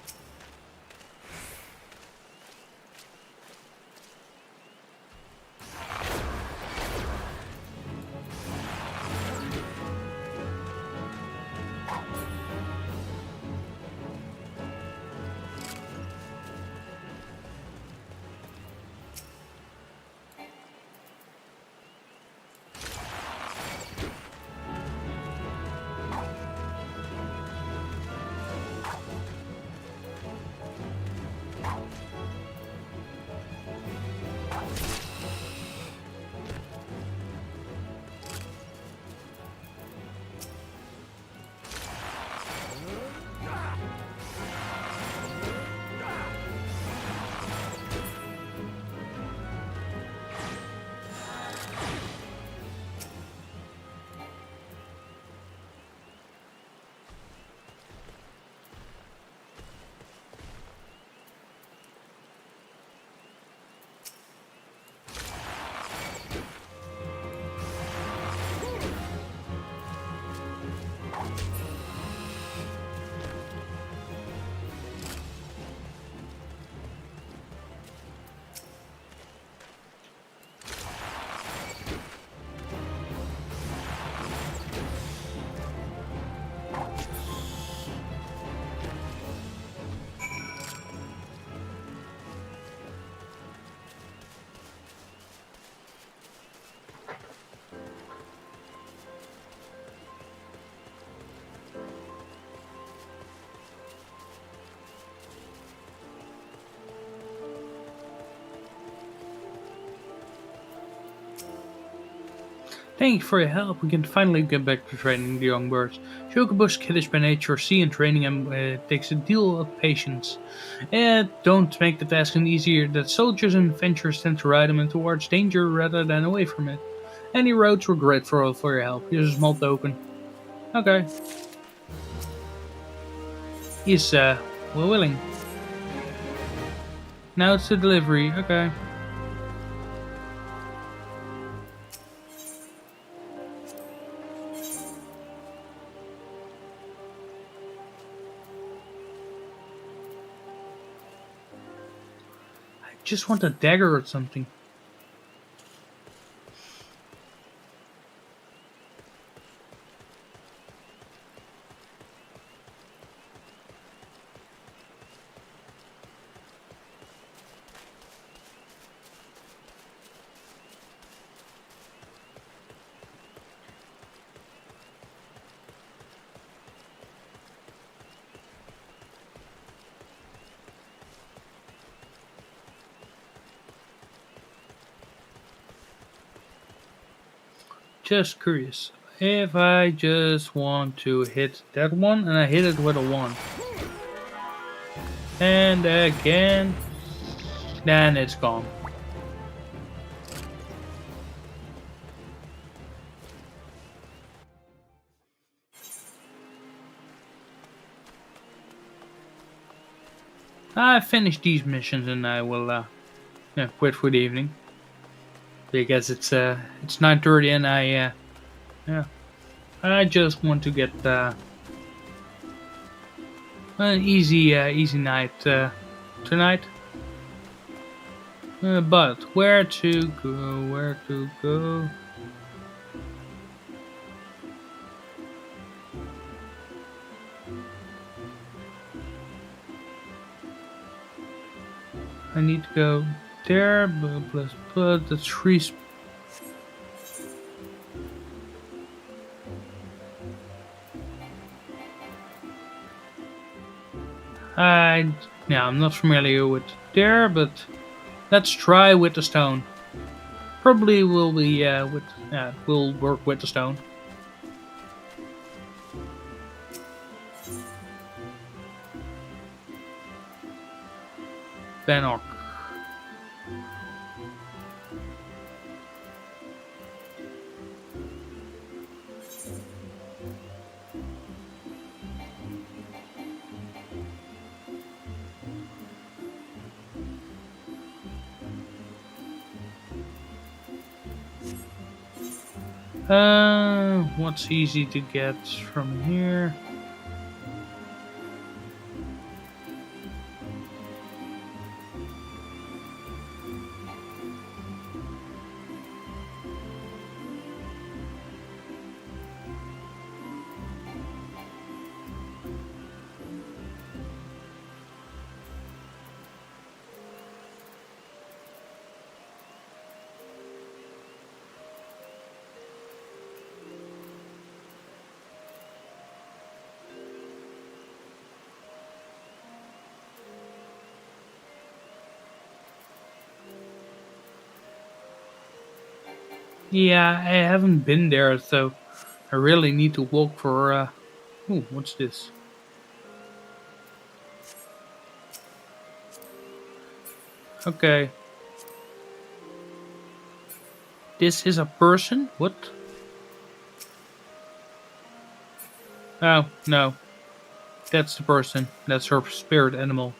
Thank you for your help. We can finally get back to training the young birds. Chocobos kiddish by nature, see and training them takes a deal of patience. Don't make the task any easier that soldiers and adventurers tend to ride them towards danger rather than away from it. Any roads were grateful for your help. Here's a small token. Okay. He's we're willing. Now it's the delivery. Okay. I just want a dagger or something. Just curious. If I just want to hit that one and I hit it with a 1. And again. Then it's gone. I finished these missions and I will quit for the evening. Because it's 9:30 and I just want to get an easy night tonight. But where to go? Where to go? I need to go there, but let's put the trees. I'm not familiar with there, but let's try with the stone. Probably will be will work with the stone. Bannock. What's easy to get from here? Yeah, I haven't been there, so I really need to walk for. Ooh, what's this? Okay. This is a person? What? Oh, no. That's the person. That's her spirit animal.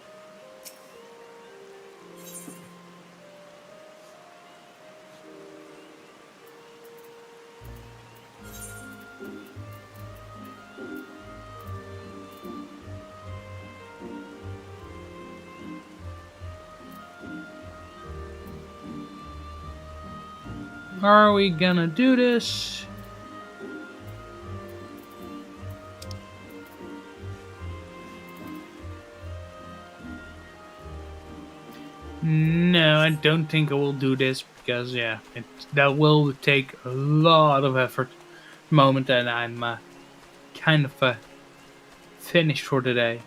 Are we gonna do this? No, I don't think I will do this because that will take a lot of effort. Moment, and I'm kind of finished for the day.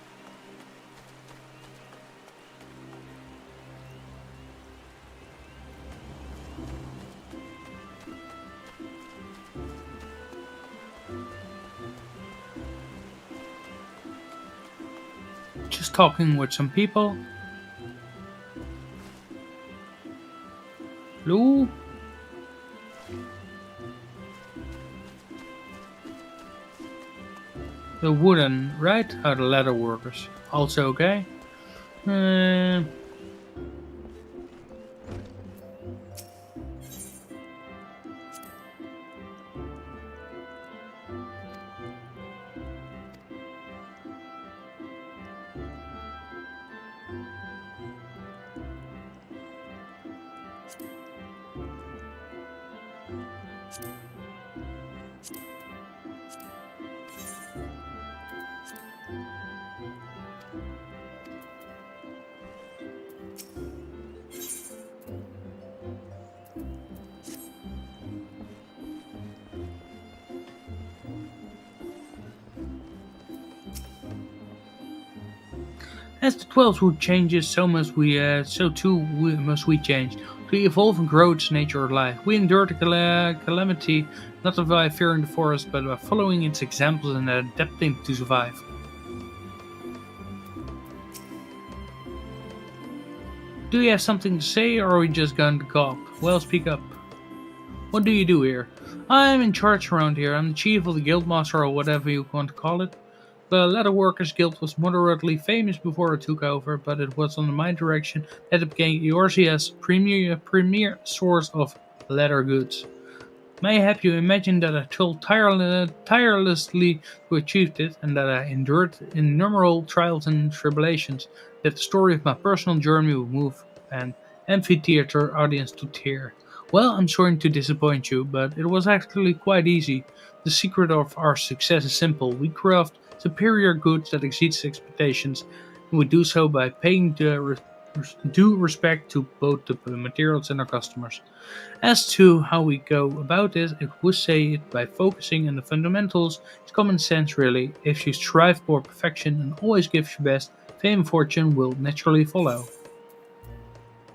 Just talking with some people. Lou? The wooden, right? Oh, the leather workers. Also okay. Uh, as the 12th wood changes, so too must we change. To evolve and grow its nature or life. We endure the calamity not by fearing the forest, but by following its examples and adapting to survive. Do you have something to say, or are we just going to gawp? Well, speak up. What do you do here? I'm in charge around here. I'm the chief of the guildmaster, or whatever you want to call it. The Leatherworkers Guild was moderately famous before I took over, but it was under my direction that it became Eorzea's premier source of leather goods. Mayhap you imagine that I toiled tirelessly to achieve it, and that I endured innumerable trials and tribulations, that the story of my personal journey will move an amphitheater audience to tear. Well, I'm sorry to disappoint you, but it was actually quite easy. The secret of our success is simple. We craft superior goods that exceeds expectations, and we do so by paying due respect to both the materials and our customers. As to how we go about this, I would say it by focusing on the fundamentals. It's common sense, really. If you strive for perfection and always give your best, fame and fortune will naturally follow.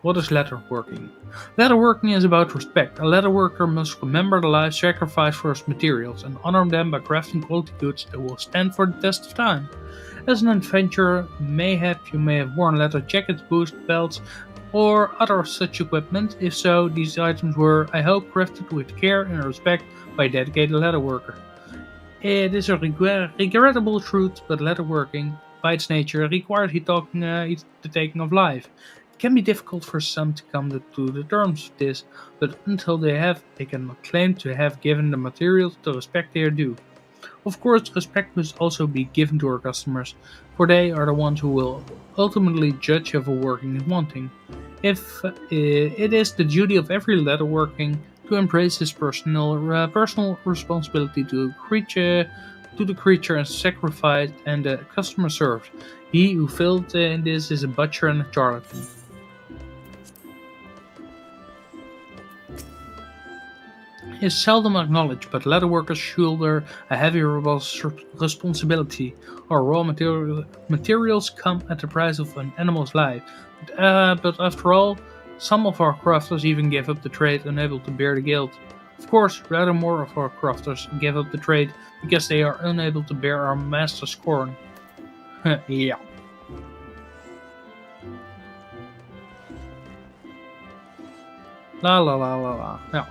What is leatherworking? Leatherworking is about respect. A leatherworker must remember the lives sacrificed for his materials and honor them by crafting quality goods that will stand for the test of time. As an adventurer, mayhap you may have worn leather jackets, boots, belts, or other such equipment. If so, these items were, I hope, crafted with care and respect by a dedicated leatherworker. It is a regrettable truth, but leatherworking, by its nature, requires the taking of life. It can be difficult for some to come to the terms with this, but until they have, they cannot claim to have given the materials the respect they are due. Of course, respect must also be given to our customers, for they are the ones who will ultimately judge if a working is wanting. If it is the duty of every leatherworking to embrace his personal responsibility to the creature and sacrificed and the customer served. He who failed in this is a butcher and a charlatan. Is seldom acknowledged, but leatherworkers shoulder a heavy responsibility. Our materials come at the price of an animal's life. But after all, some of our crafters even give up the trade, unable to bear the guilt. Of course, rather more of our crafters give up the trade because they are unable to bear our master's scorn. Yeah. La la la la la. Yeah.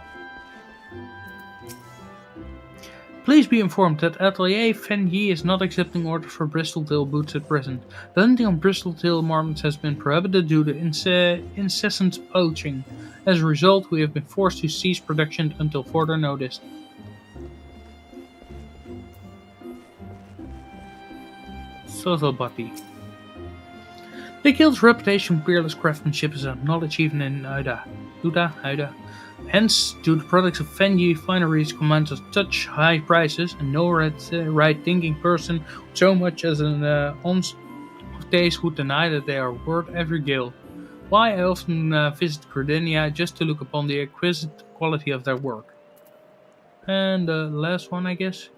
Please be informed that Atelier Fenyi is not accepting orders for Bristol-tail boots at present. The hunting on Bristol-tail marmots has been prohibited due to incessant poaching. As a result, we have been forced to cease production until further notice. Sozelbati. The guild's reputation for peerless craftsmanship is acknowledged even in Uda. Hence, do the products of Fenyi fineries command such high prices, and no right-thinking person so much as an ounce of taste would deny that they are worth every guild. Why I often visit Credenia just to look upon the exquisite quality of their work. And the last one, I guess.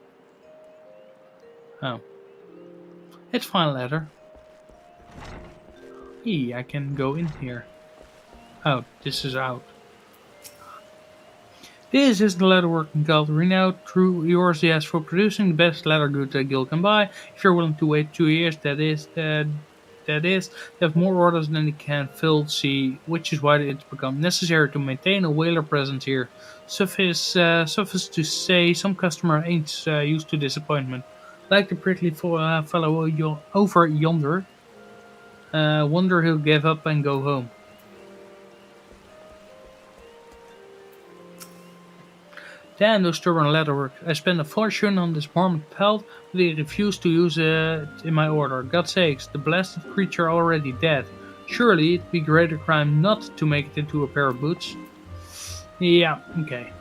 Oh, it's fine leather. I can go in here. Oh, this is out. This is the Leatherworking Guild, renowned through Eorzeas for producing the best leather goods a guild can buy. If you're willing to wait 2 years, they have more orders than they can fill, see, which is why it's become necessary to maintain a whaler presence here. Suffice to say, some customer ain't used to disappointment. Like the prickly fellow over yonder. Wonder he'll give up and go home. Damn those stubborn leatherwork. I spent a fortune on this marmot pelt, but he refused to use it in my order. God's sakes, the blasted creature already dead. Surely it'd be greater crime not to make it into a pair of boots. Yeah, okay.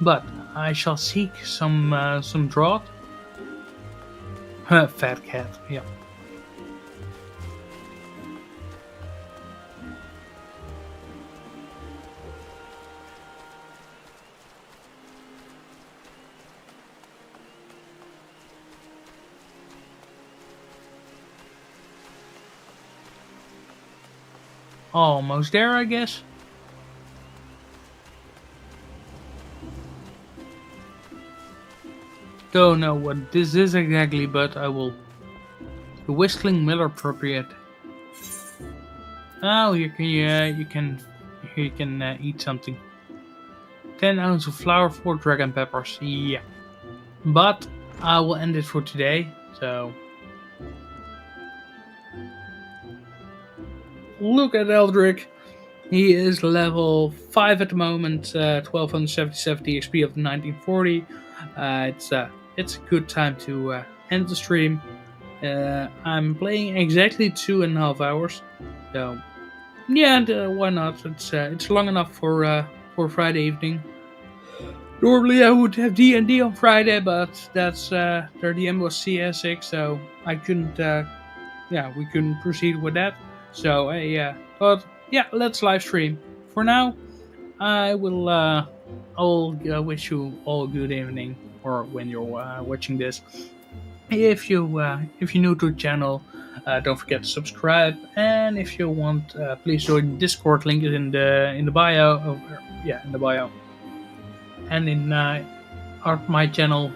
But I shall seek some draught. Fat cat, yeah. Almost there, I guess. Don't know what this is exactly, but I will. The whistling miller appropriate. Oh, you can eat something. 10 ounces of flour, 4 dragon peppers. Yeah. But I will end it for today. So look at Eldrick. He is level 5 at the moment, 1277 XP of the 1940. It's a good time to end the stream. I'm playing exactly 2.5 hours. So yeah, and, why not? It's long enough for Friday evening. Normally I would have D&D on Friday, but that's their DM was CS6, so I couldn't. We couldn't proceed with that. So but yeah, let's live stream. For now, I'll wish you all a good evening, or when you're watching this. If you're new to the channel, don't forget to subscribe, and if you want, please join Discord. Link is in the bio. In the bio, and in my channel,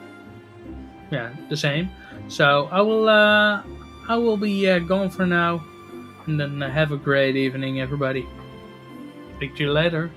the same. So I will be going for now, and then have a great evening, everybody. Speak to you later.